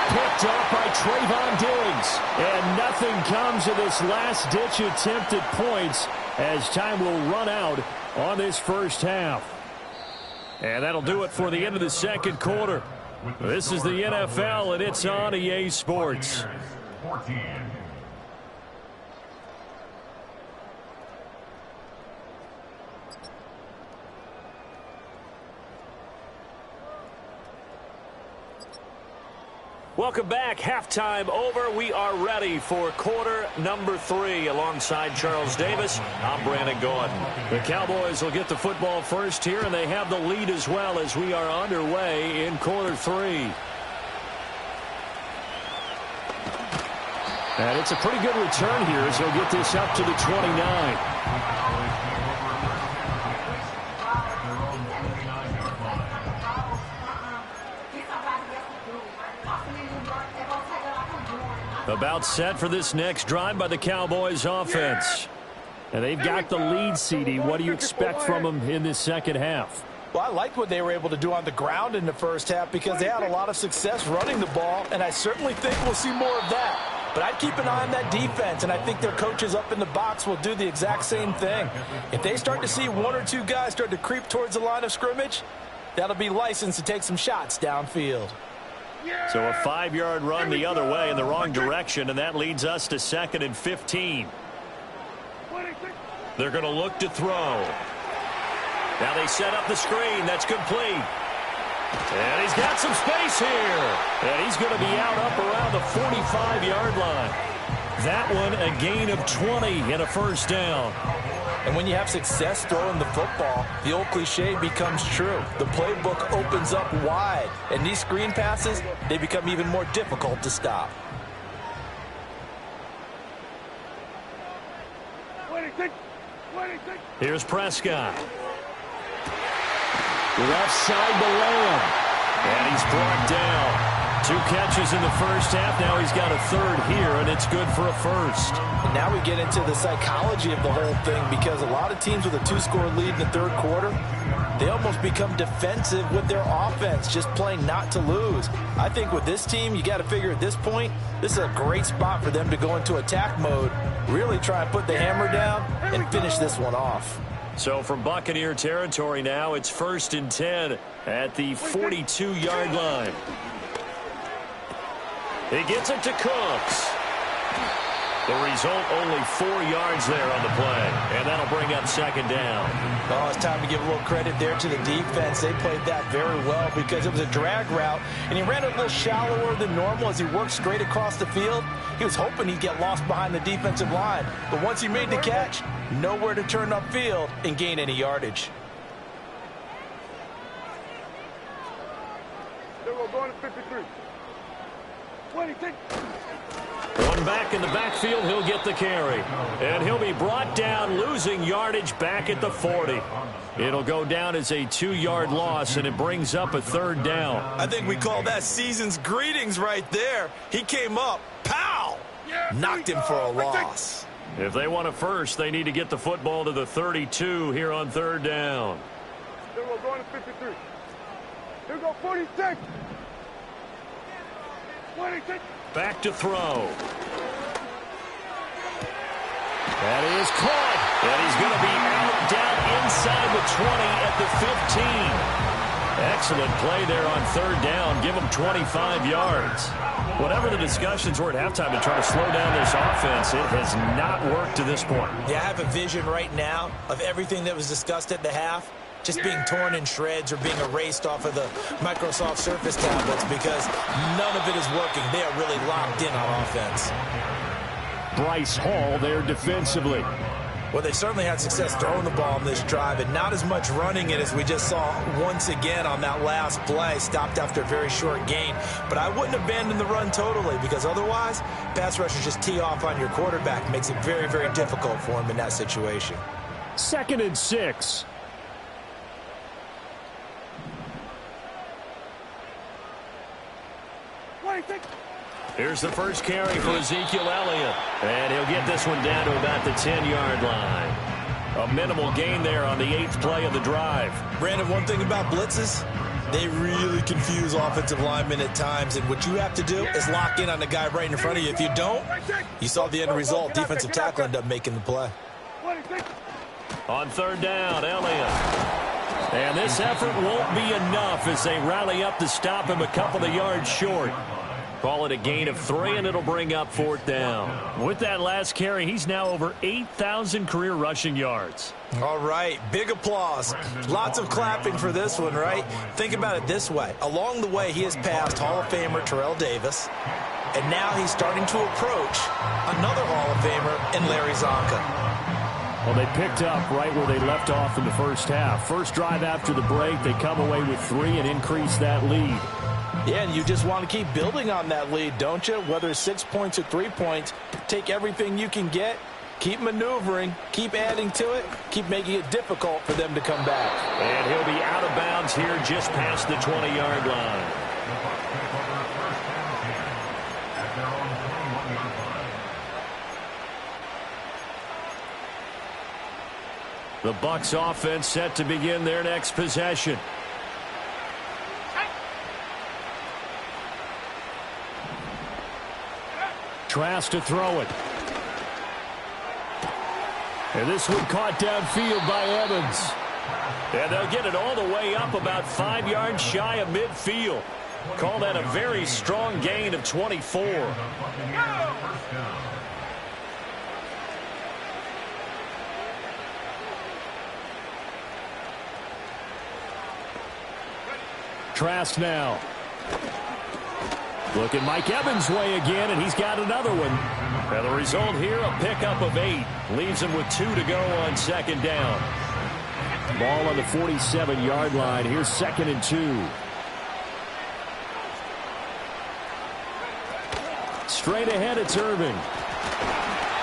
Picked off by Trayvon Diggs. And nothing comes of this last-ditch attempt at points as time will run out on this first half. And that'll do it for the end of the second quarter. This is the NFL, and it's on EA Sports. Welcome back. Halftime over. We are ready for quarter number 3. Alongside Charles Davis, I'm Brandon Gordon. The Cowboys will get the football first here, and they have the lead as well as we are underway in quarter 3. And it's a pretty good return here as he'll get this up to the 29. About set for this next drive by the Cowboys offense. And they've got the lead, CD. What do you expect from them in this second half? Well, I liked what they were able to do on the ground in the first half because they had a lot of success running the ball, and I certainly think we'll see more of that. But I'd keep an eye on that defense, and I think their coaches up in the box will do the exact same thing. If they start to see one or two guys start to creep towards the line of scrimmage, that'll be licensed to take some shots downfield. So a 5-yard run the other way in the wrong direction, and that leads us to 2nd and 15. They're going to look to throw. Now they set up the screen. That's complete. And he's got some space here. And he's going to be out up around the 45-yard line. That one a gain of 20 and a first down. And when you have success throwing the football, the old cliche becomes true. The playbook opens up wide. And these screen passes, they become even more difficult to stop. Here's Prescott. Left side to Lamb. And he's brought down. 2 catches in the first half. Now he's got a third here, and it's good for a first. And now we get into the psychology of the whole thing because a lot of teams with a 2-score lead in the third quarter, they almost become defensive with their offense, just playing not to lose. I think with this team, you got to figure at this point, this is a great spot for them to go into attack mode, really try and put the hammer down and finish this one off. So from Buccaneer territory now, it's 1st and 10 at the 42-yard line. He gets it to Cooks. The result, only 4 yards there on the play. And that'll bring up 2nd down. Oh, it's time to give a little credit there to the defense. They played that very well because it was a drag route. And he ran it a little shallower than normal as he worked straight across the field. He was hoping he'd get lost behind the defensive line. But once he made the catch, nowhere to turn upfield and gain any yardage. They're going to 53. One back in the backfield, he'll get the carry. And he'll be brought down, losing yardage back at the 40. It'll go down as a 2-yard loss, and it brings up a 3rd down. I think we call that season's greetings right there. He came up, pow! Knocked him for a loss. If they want a first, they need to get the football to the 32 here on 3rd down. They're going to 53. Here go 46. Back to throw. That is caught. And he's going to be out down inside the 20 at the 15. Excellent play there on 3rd down. Give him 25 yards. Whatever the discussions were at halftime to try to slow down this offense, it has not worked to this point. Yeah, I have a vision right now of everything that was discussed at the half just being torn in shreds or being erased off of the Microsoft Surface tablets because none of it is working. They are really locked in on offense. Bryce Hall there defensively. Well, they certainly had success throwing the ball on this drive and not as much running it as we just saw once again on that last play. Stopped after a very short gain. But I wouldn't abandon the run totally because otherwise, pass rushers just tee off on your quarterback. Makes it very, very difficult for him in that situation. 2nd and 6. Here's the first carry for Ezekiel Elliott. And he'll get this one down to about the 10-yard line. A minimal gain there on the 8th play of the drive. Brandon, one thing about blitzes, they really confuse offensive linemen at times. And what you have to do is lock in on the guy right in front of you. If you don't, you saw the end result. Defensive tackle ended up making the play. On 3rd down, Elliott. And this effort won't be enough as they rally up to stop him a couple of yards short. Call it a gain of 3, and it'll bring up 4th down. With that last carry, he's now over 8,000 career rushing yards. All right, big applause. Lots of clapping for this one, right? Think about it this way. Along the way, he has passed Hall of Famer Terrell Davis, and now he's starting to approach another Hall of Famer in Larry Zonka. Well, they picked up right where they left off in the first half. First drive after the break, they come away with 3 and increase that lead. Yeah, and you just want to keep building on that lead, don't you? Whether it's 6 points or 3 points, take everything you can get, keep maneuvering, keep adding to it, keep making it difficult for them to come back. And he'll be out of bounds here just past the 20-yard line. The Bucs offense set to begin their next possession. Trask to throw it. And this one caught downfield by Evans. And they'll get it all the way up about 5 yards shy of midfield. Call that a very strong gain of 24. Trask now. Look at Mike Evans' way again, and he's got another one. And the result here, a pickup of 8. Leaves him with 2 to go on 2nd down. Ball on the 47-yard line. Here's 2nd and 2. Straight ahead, it's Irving.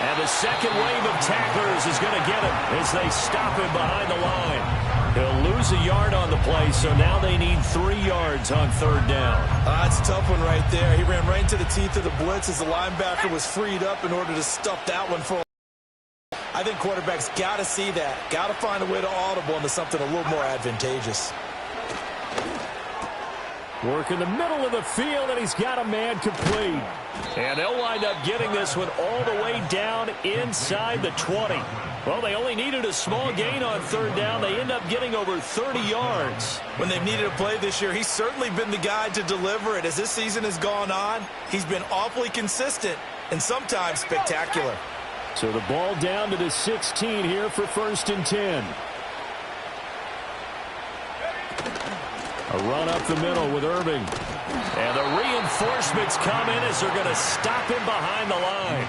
And the second wave of tacklers is going to get him as they stop him behind the line. He'll lose a yard on the play, so now they need 3 yards on 3rd down. That's a tough one right there. He ran right into the teeth of the blitz as the linebacker was freed up in order to stuff that one for. I think quarterbacks got to see that. Got to find a way to audible into something a little more advantageous. Work in the middle of the field, and he's got a man complete. And they'll wind up getting this one all the way down inside the 20. Well, they only needed a small gain on 3rd down. They end up getting over 30 yards. When they've needed a play this year, he's certainly been the guy to deliver it. As this season has gone on, he's been awfully consistent and sometimes spectacular. So the ball down to the 16 here for 1st and 10. A run up the middle with Irving. And the reinforcements come in as they're going to stop him behind the line.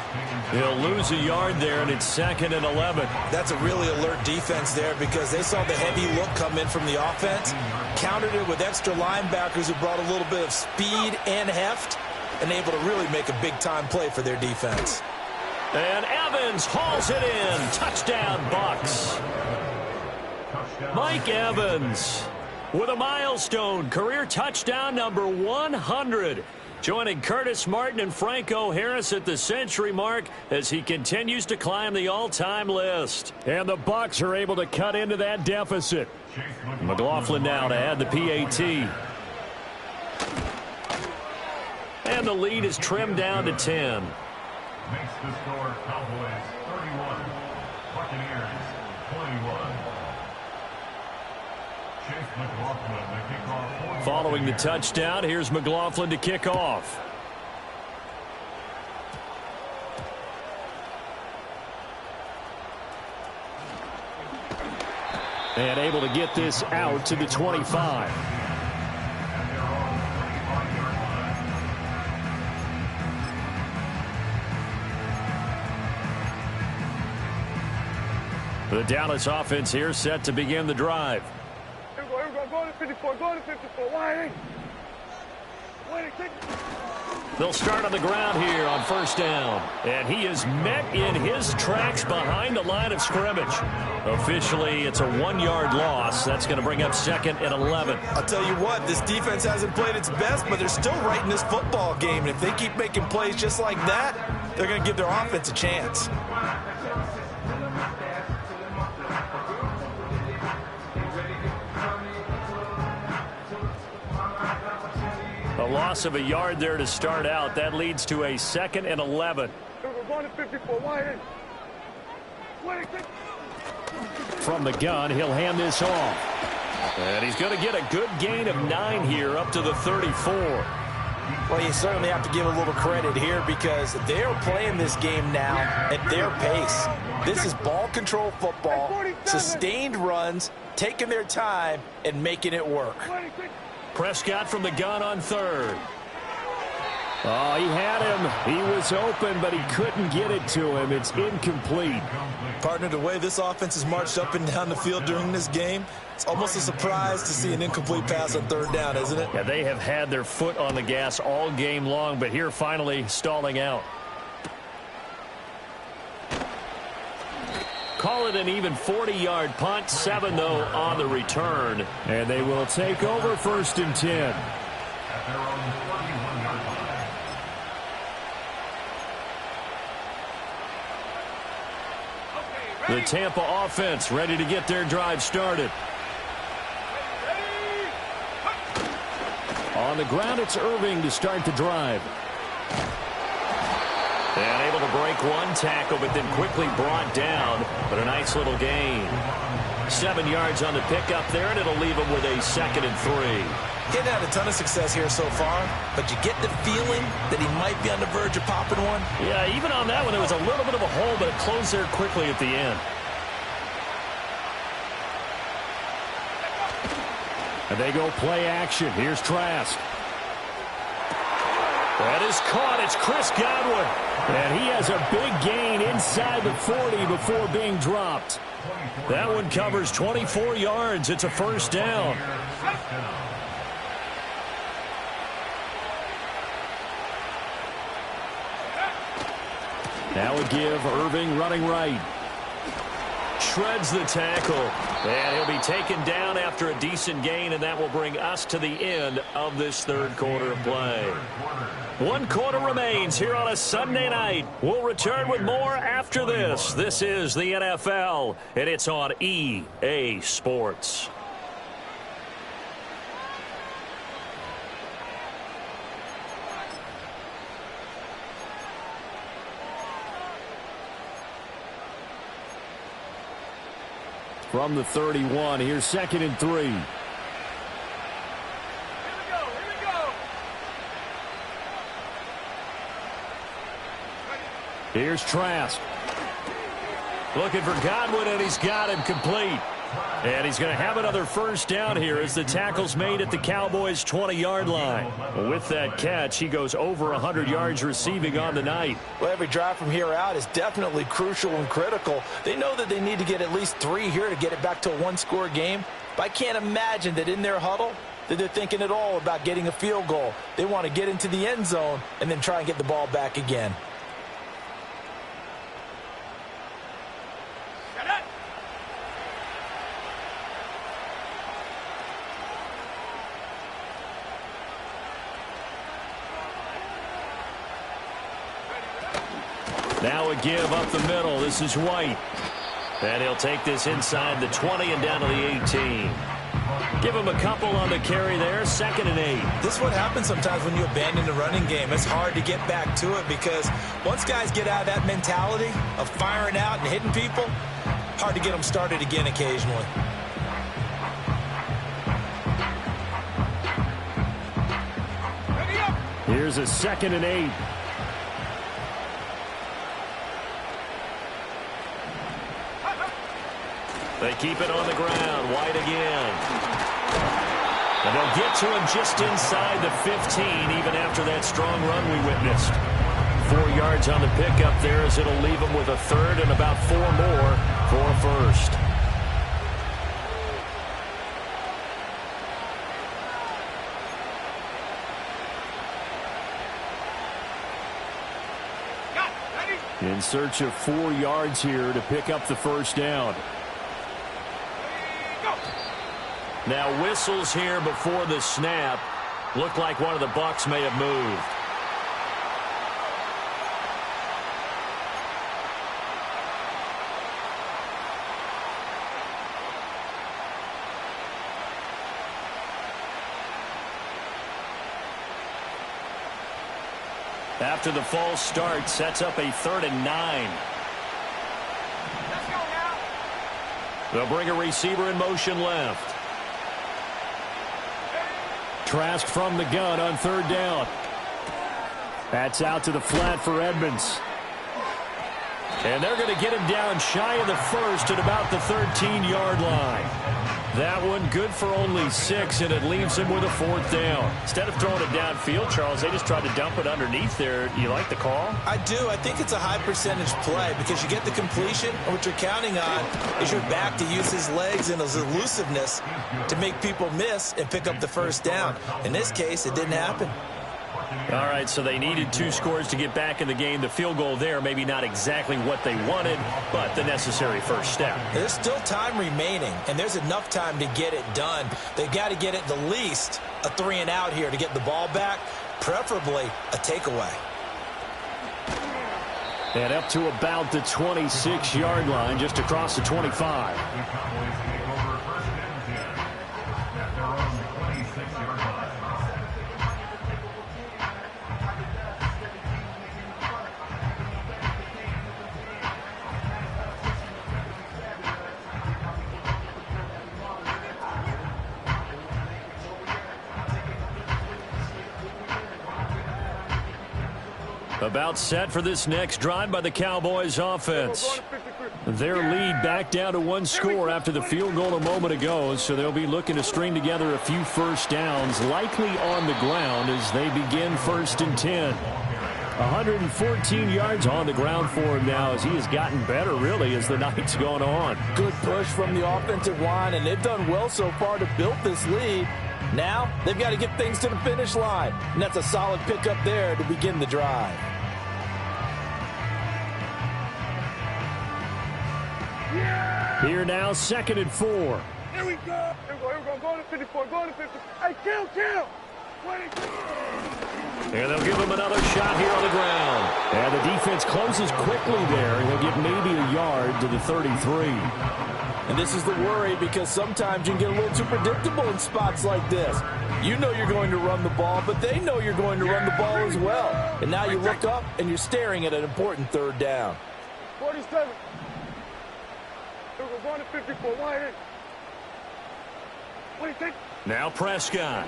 He'll lose a yard there, and it's 2nd and 11. That's a really alert defense there because they saw the heavy look come in from the offense, countered it with extra linebackers who brought a little bit of speed and heft, and able to really make a big-time play for their defense. And Evans hauls it in. Touchdown, Bucs. Mike Evans with a milestone career touchdown number 100. Joining Curtis Martin and Franco Harris at the century mark as he continues to climb the all-time list. And the Bucs are able to cut into that deficit. McLaughlin now to add the PAT. And the lead is trimmed down to 10. Makes the score Cowboys 31, Buccaneers 21. Chase McLaughlin to kick off. Following the touchdown, here's McLaughlin to kick off. And able to get this out to the 25. The Dallas offense here set to begin the drive. Here we go, go to 54, go to 54, wide. They'll start on the ground here on 1st down. And he is met in his tracks behind the line of scrimmage. Officially, it's a 1-yard loss. That's going to bring up 2nd and 11. I'll tell you what, this defense hasn't played its best, but they're still right in this football game. And if they keep making plays just like that, they're going to give their offense a chance. A loss of a yard there to start out. That leads to a 2nd and 11. From the gun, he'll hand this off. And he's going to get a good gain of 9 here up to the 34. Well, you certainly have to give a little credit here because they're playing this game now at their pace. This is ball control football, sustained runs, taking their time, and making it work. Prescott from the gun on third. Oh, he had him. He was open, but he couldn't get it to him. It's incomplete. Partner, the way this offense has marched up and down the field during this game, it's almost a surprise to see an incomplete pass on third down, isn't it? Yeah, they have had their foot on the gas all game long, but here finally stalling out. Call it an even 40-yard punt. 7, though, on the return. And they will take over 1st and 10. At their own 41-yard line. The Tampa offense ready to get their drive started. On the ground, it's Irving to start the drive. And able to break one tackle, but then quickly brought down. But a nice little gain. 7 yards on the pickup there, and it'll leave him with a 2nd and 3. Getting had a ton of success here so far, but you get the feeling that he might be on the verge of popping one. Yeah, even on that one, there was a little bit of a hole, but it closed there quickly at the end. And they go play action. Here's Trask. That is caught. It's Chris Godwin. And he has a big gain inside the 40 before being dropped. That one covers 24 yards. It's a 1st down. Now we give Irving running right. Shreds the tackle. And he'll be taken down after a decent gain, and that will bring us to the end of this 3rd quarter of play. 1 quarter remains here on a Sunday night. We'll return with more after this. This is the NFL, and it's on EA Sports. From the 31, here's 2nd and 3. Here we go. Here's Trask. Looking for Godwin, and he's got him complete. And he's going to have another 1st down here as the tackle's made at the Cowboys' 20-yard line. With that catch, he goes over 100 yards receiving on the night. Well, every drive from here out is definitely crucial and critical. They know that they need to get at least 3 here to get it back to a 1-score game. But I can't imagine that in their huddle that they're thinking at all about getting a field goal. They want to get into the end zone and then try and get the ball back again. Now a give up the middle. This is White. And he'll take this inside the 20 and down to the 18. Give him a couple on the carry there. 2nd and 8. This is what happens sometimes when you abandon the running game. It's hard to get back to it because once guys get out of that mentality of firing out and hitting people, hard to get them started again occasionally. Here's a 2nd and 8. They keep it on the ground. White again. And they'll get to him just inside the 15, even after that strong run we witnessed. 4 yards on the pickup there as it'll leave him with a 3rd and about 4 more for a 1st. In search of 4 yards here to pick up the 1st down. Now whistles here before the snap. Looked like one of the Bucs may have moved. After the false start, sets up a 3rd and 9. Let's go now. They'll bring a receiver in motion left. Trask from the gun on 3rd down. That's out to the flat for Edmonds. And they're going to get him down shy of the first at about the 13-yard line. That one good for only 6, and it leaves him with a 4th down. Instead of throwing it downfield, Charles, they just tried to dump it underneath there. You like the call? I do. I think it's a high-percentage play because you get the completion, and what you're counting on is your back to use his legs and his elusiveness to make people miss and pick up the 1st down. In this case, it didn't happen. All right, so they needed 2 scores to get back in the game. The field goal there, maybe not exactly what they wanted, but the necessary first step. There's still time remaining, and there's enough time to get it done. They've got to get at the least a 3-and-out here to get the ball back, preferably a takeaway. And up to about the 26-yard line, just across the 25. The Cowboys take over 1st and 10 at their own 26-yard line. About set for this next drive by the Cowboys offense. Their lead back down to 1 score after the field goal a moment ago, so they'll be looking to string together a few 1st downs, likely on the ground as they begin 1st and 10. 114 yards on the ground for him now as he has gotten better, really, as the night's gone on. Good push from the offensive line, and they've done well so far to build this lead. Now, they've got to get things to the finish line, and that's a solid pickup there to begin the drive. Here now, 2nd and 4. Here we go. Here we go. Go to 54. Go to 50. Hey, kill. 22. And they'll give him another shot here on the ground. And the defense closes quickly there. He'll get maybe a yard to the 33. And this is the worry because sometimes you can get a little too predictable in spots like this. You know you're going to run the ball, but they know you're going to run the ball as well. And now you look up and you're staring at an important 3rd down. 47. Here we go. Going to 54. Wide in. What do you think? Now Prescott.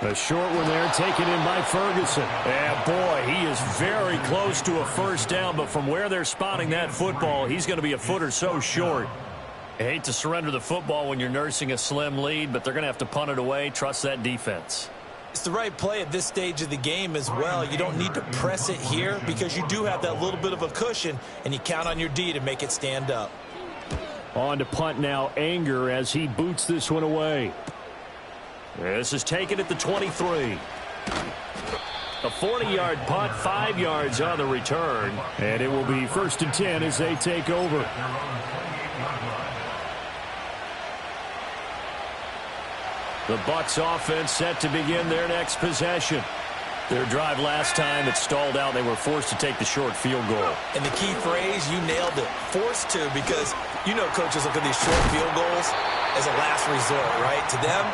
A short one there taken in by Ferguson. And boy, he is very close to a 1st down, but from where they're spotting that football, he's going to be a foot or so short. I hate to surrender the football when you're nursing a slim lead, but they're going to have to punt it away. Trust that defense. It's the right play at this stage of the game as well. You don't need to press it here because you do have that little bit of a cushion, and you count on your D to make it stand up. On to punt now, Anger, as he boots this one away. This is taken at the 23. A 40-yard punt, 5 yards on the return. And it will be 1st and 10 as they take over. The Bucs offense set to begin their next possession. Their drive last time, it stalled out. They were forced to take the short field goal. And the key phrase, you nailed it, forced to, because you know coaches look at these short field goals as a last resort, right? To them,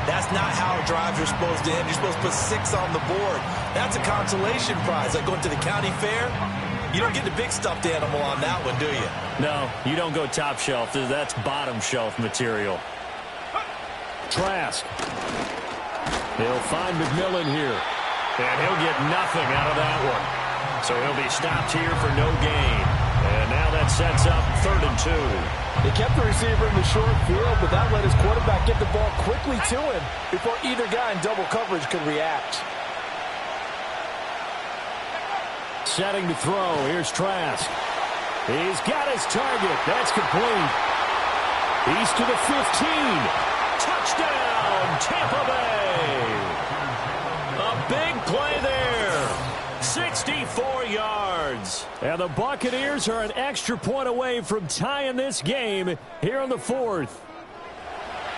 that's not how drives are supposed to end. You're supposed to put 6 on the board. That's a consolation prize. Like going to the county fair, you don't get the big stuffed animal on that one, do you? No, you don't go top shelf. That's bottom shelf material. Trask. He'll find McMillan here. And he'll get nothing out of that one. So he'll be stopped here for no gain. And now that sets up 3rd and 2. They kept the receiver in the short field, but that let his quarterback get the ball quickly to him before either guy in double coverage could react. Setting to throw. Here's Trask. He's got his target. That's complete. He's to the 15. Touchdown, Tampa Bay. A big play there. 64 yards. And the Buccaneers are an extra point away from tying this game here in the 4th.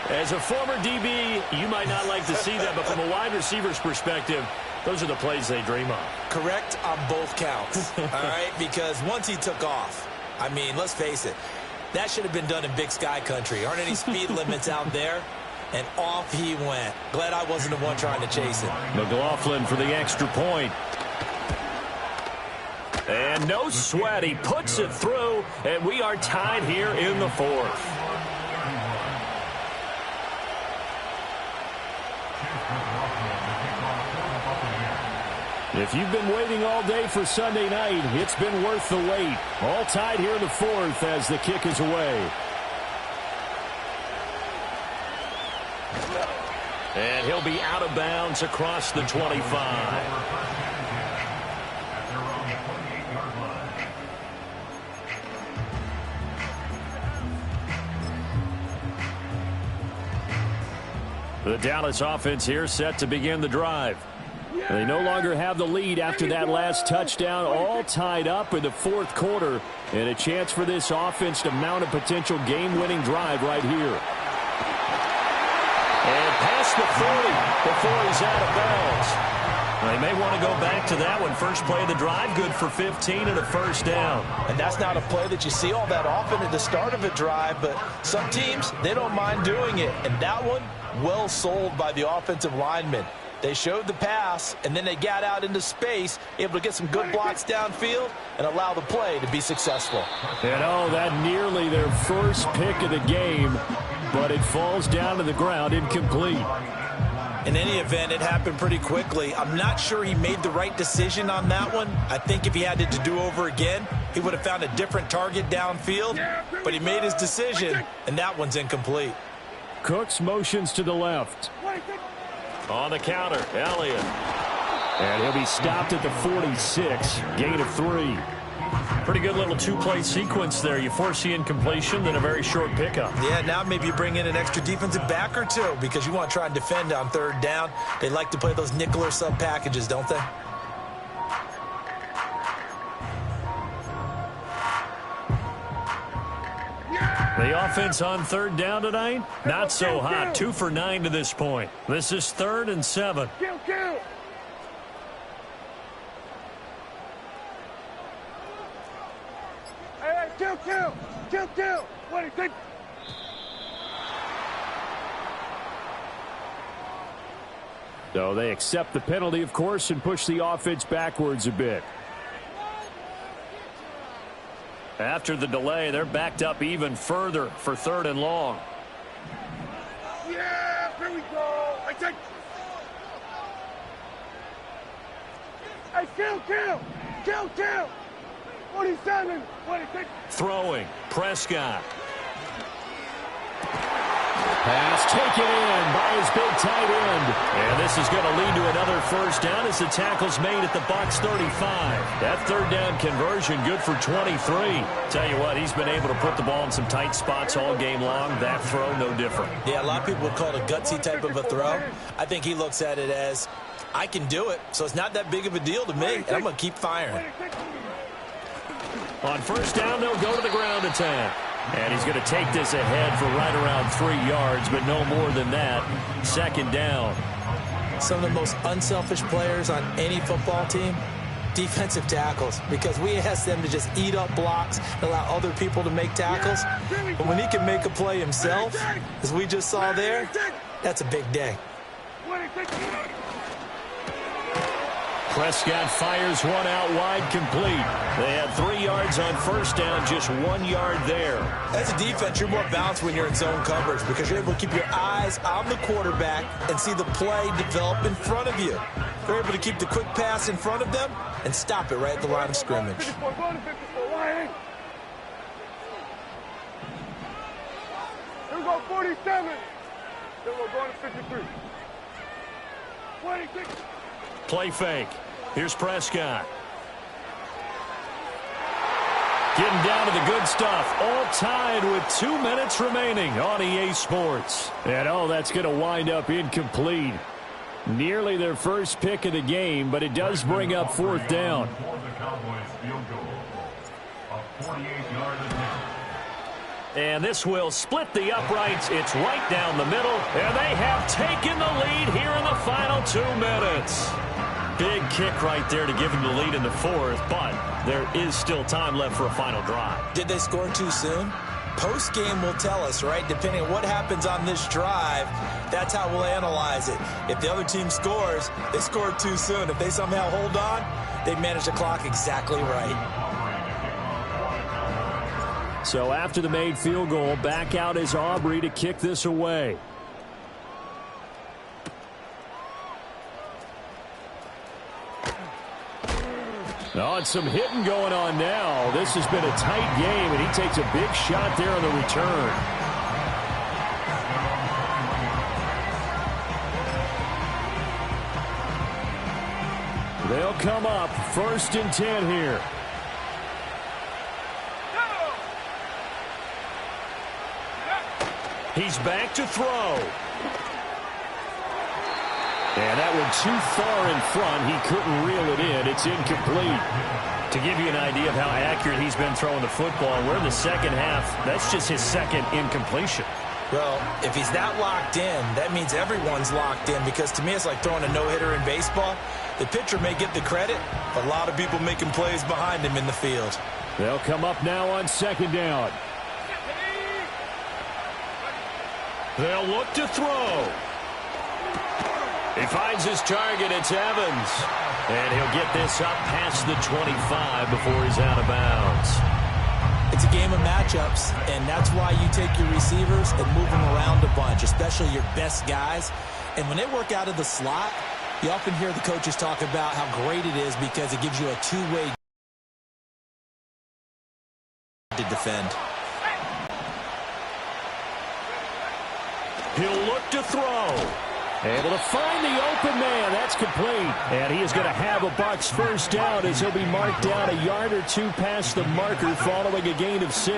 As a former DB, you might not like to see that, but from a wide receiver's perspective, those are the plays they dream of. Correct on both counts, all right? Because once he took off, I mean, let's face it, that should have been done in Big Sky country. Aren't any speed limits out there? And off he went. Glad I wasn't the one trying to chase him. McLaughlin for the extra point. And no sweat. He puts it through, and we are tied here in the 4th. If you've been waiting all day for Sunday night, it's been worth the wait. All tied here in the fourth as the kick is away. And he'll be out of bounds across the 25. The Dallas offense here set to begin the drive. They no longer have the lead after that last touchdown, all tied up in the fourth quarter, and a chance for this offense to mount a potential game-winning drive right here. And past the 40 before he's out of bounds. They may want to go back to that one. First play of the drive, good for 15 and a first down. And that's not a play that you see all that often at the start of a drive, but some teams, they don't mind doing it. And that one, well sold by the offensive lineman. They showed the pass, and then they got out into space, able to get some good blocks downfield and allow the play to be successful. And oh, that nearly their first pick of the game, but it falls down to the ground incomplete. In any event, it happened pretty quickly. I'm not sure he made the right decision on that one. I think if he had it to do over again, he would have found a different target downfield, but he made his decision, and that one's incomplete. Cooks motions to the left. On the counter, Elliott. And he'll be stopped at the 46, gain of 3. Pretty good little two-play sequence there. You force the incompletion, then a very short pickup. Yeah, now maybe you bring in an extra defensive back or two because you want to try and defend on third down. They like to play those nickel or sub packages, don't they? The offense on third down tonight, not so hot. 2 for 9 to this point. This is 3rd and 7. Kill. Hey, kill. What do you think? So they accept the penalty, of course, and push the offense backwards a bit. After the delay, they're backed up even further for 3rd and long. Yeah, here we go. I take. Hey, kill. 47. What do you think? Throwing, Prescott. Pass taken in by his big tight end. And this is going to lead to another first down as the tackle's made at the Bucs 35. That third down conversion good for 23. Tell you what, he's been able to put the ball in some tight spots all game long. That throw, no different. Yeah, a lot of people would call it a gutsy type of a throw. I think he looks at it as, I can do it, so it's not that big of a deal to me, and I'm going to keep firing. On first down, they'll go to the ground attack. And he's going to take this ahead for right around 3 yards, but no more than that. 2nd down. Some of the most unselfish players on any football team, defensive tackles, because we ask them to just eat up blocks and allow other people to make tackles. But when he can make a play himself, as we just saw there, that's a big day. Prescott fires one out wide, complete. They had 3 yards on first down, just 1 yard there. As a defense, you're more balanced when you're in zone coverage because you're able to keep your eyes on the quarterback and see the play develop in front of you. You're able to keep the quick pass in front of them and stop it right at the line of scrimmage. Here we go, 47. Then we're going to 53. 26. Play fake. Here's Prescott. Getting down to the good stuff. All tied with 2 minutes remaining on EA Sports. And oh, that's going to wind up incomplete. Nearly their first pick of the game, but it does bring up 4th down. And this will split the uprights. It's right down the middle. And they have taken the lead here in the final 2 minutes. Big kick right there to give them the lead in the 4th, but there is still time left for a final drive. Did they score too soon? Post-game will tell us, right? Depending on what happens on this drive, that's how we'll analyze it. If the other team scores, they scored too soon. If they somehow hold on, they manage the clock exactly right. So after the made field goal, back out is Aubrey to kick this away. Oh, and some hitting going on now. This has been a tight game, and he takes a big shot there on the return. They'll come up 1st and 10 here. He's back to throw. And that one too far in front. He couldn't reel it in. It's incomplete. To give you an idea of how accurate he's been throwing the football, we're in the second half. That's just his second incompletion. Well, if he's that locked in, that means everyone's locked in, because to me it's like throwing a no-hitter in baseball. The pitcher may get the credit. A lot of people making plays behind him in the field. They'll come up now on 2nd down. They'll look to throw. He finds his target. It's Evans. And he'll get this up past the 25 before he's out of bounds. It's a game of matchups, and that's why you take your receivers and move them around a bunch, especially your best guys. And when they work out of the slot, you often hear the coaches talk about how great it is because it gives you a two-way to defend. He'll look to throw. Able to find the open man. That's complete. And he is going to have a Bucs first down as he'll be marked down a yard or two past the marker following a gain of 6.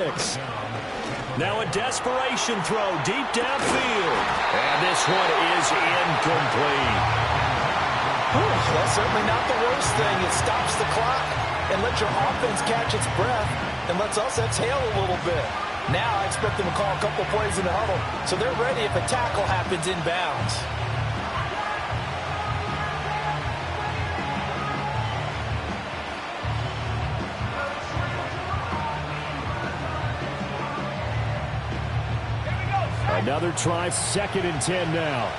Now a desperation throw deep downfield. And this one is incomplete. That's certainly not the worst thing. It stops the clock and lets your offense catch its breath and lets us exhale a little bit. Now I expect them to call a couple plays in the huddle so they're ready if a tackle happens inbounds. Another try, 2nd and 10 now.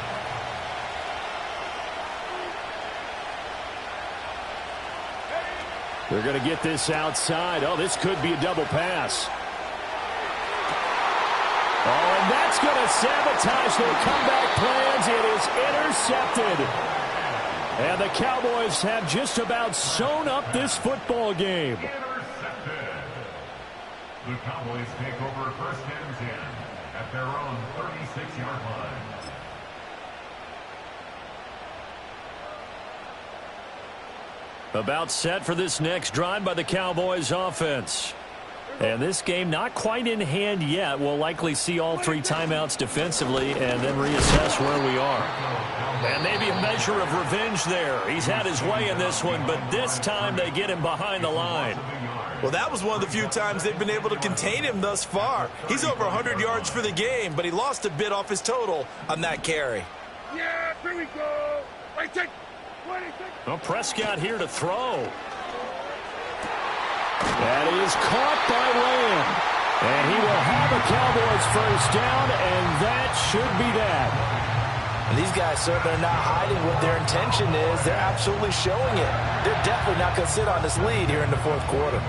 They're going to get this outside. Oh, this could be a double pass. Oh, and that's going to sabotage their comeback plans. It is intercepted. And the Cowboys have just about sewn up this football game. Intercepted. The Cowboys take over 1st and 10 at their own 36-yard line. About set for this next drive by the Cowboys offense. And this game not quite in hand yet. We'll likely see all 3 timeouts defensively and then reassess where we are. And maybe a measure of revenge there. He's had his way in this one, but this time they get him behind the line. Well, that was one of the few times they've been able to contain him thus far. He's over 100 yards for the game, but he lost a bit off his total on that carry. Yeah, here we go. Wait, take. Well, Prescott here to throw. That is caught by Lamb. And he will have a Cowboys first down, and that should be that. And these guys certainly are not hiding what their intention is. They're absolutely showing it. They're definitely not going to sit on this lead here in the 4th quarter.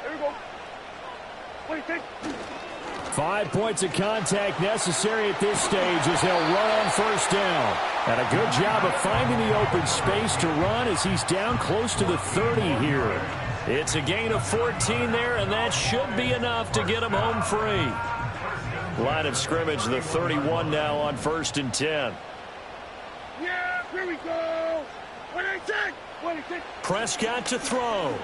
Here we go. Wait, take. 5 points of contact necessary at this stage as they'll run on first down. And a good job of finding the open space to run as he's down close to the 30 here. It's a gain of 14 there, and that should be enough to get him home free. Line of scrimmage, the 31 now on 1st and 10. Yeah, here we go. What do you think? What do you think? Prescott to throw.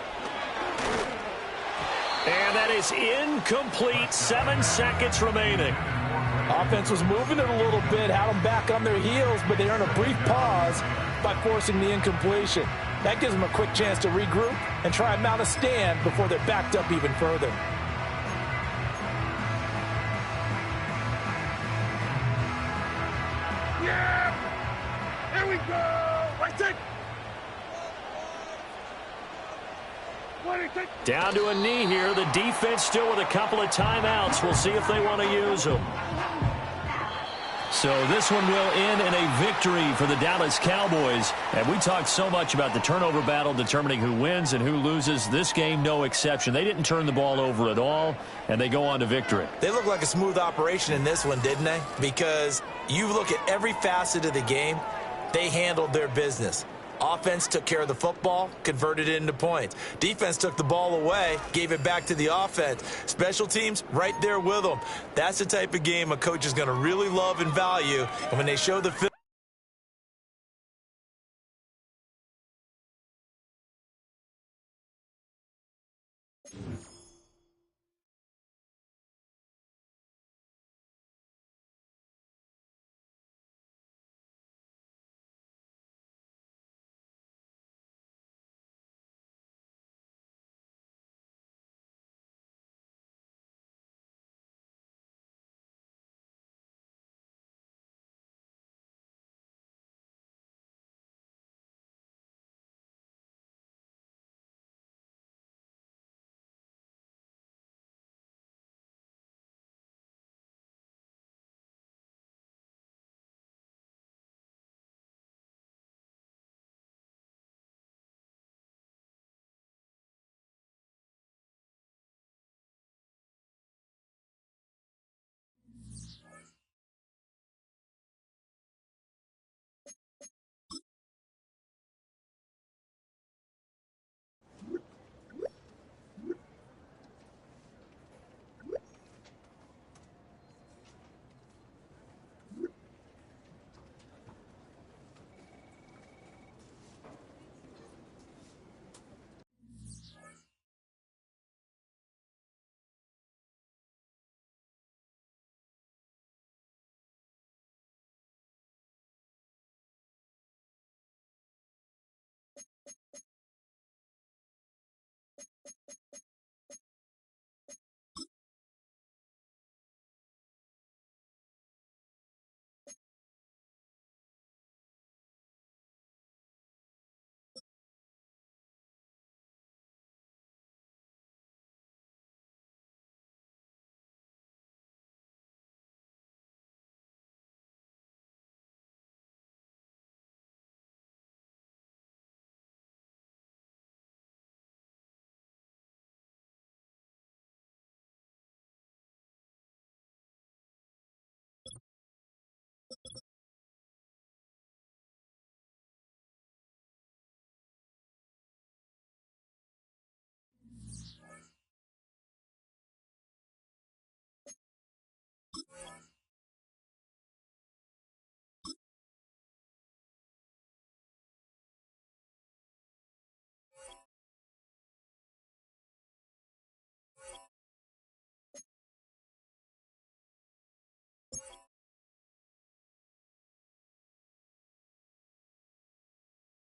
And that is incomplete. 7 seconds remaining. Offense was moving it a little bit, had them back on their heels, but they earned a brief pause by forcing the incompletion. That gives them a quick chance to regroup and try and mount a stand before they're backed up even further. Yeah! Here we go! Wait, take. Down to a knee here. The defense still with a couple of timeouts. We'll see if they want to use them. So this one will end in a victory for the Dallas Cowboys. And we talked so much about the turnover battle determining who wins and who loses. This game, no exception. They didn't turn the ball over at all, and they go on to victory. They look like a smooth operation in this one, didn't they? Because you look at every facet of the game, they handled their business. Offense took care of the football, converted it into points. Defense took the ball away, gave it back to the offense. Special teams, right there with them. That's the type of game a coach is going to really love and value. And when they show the film,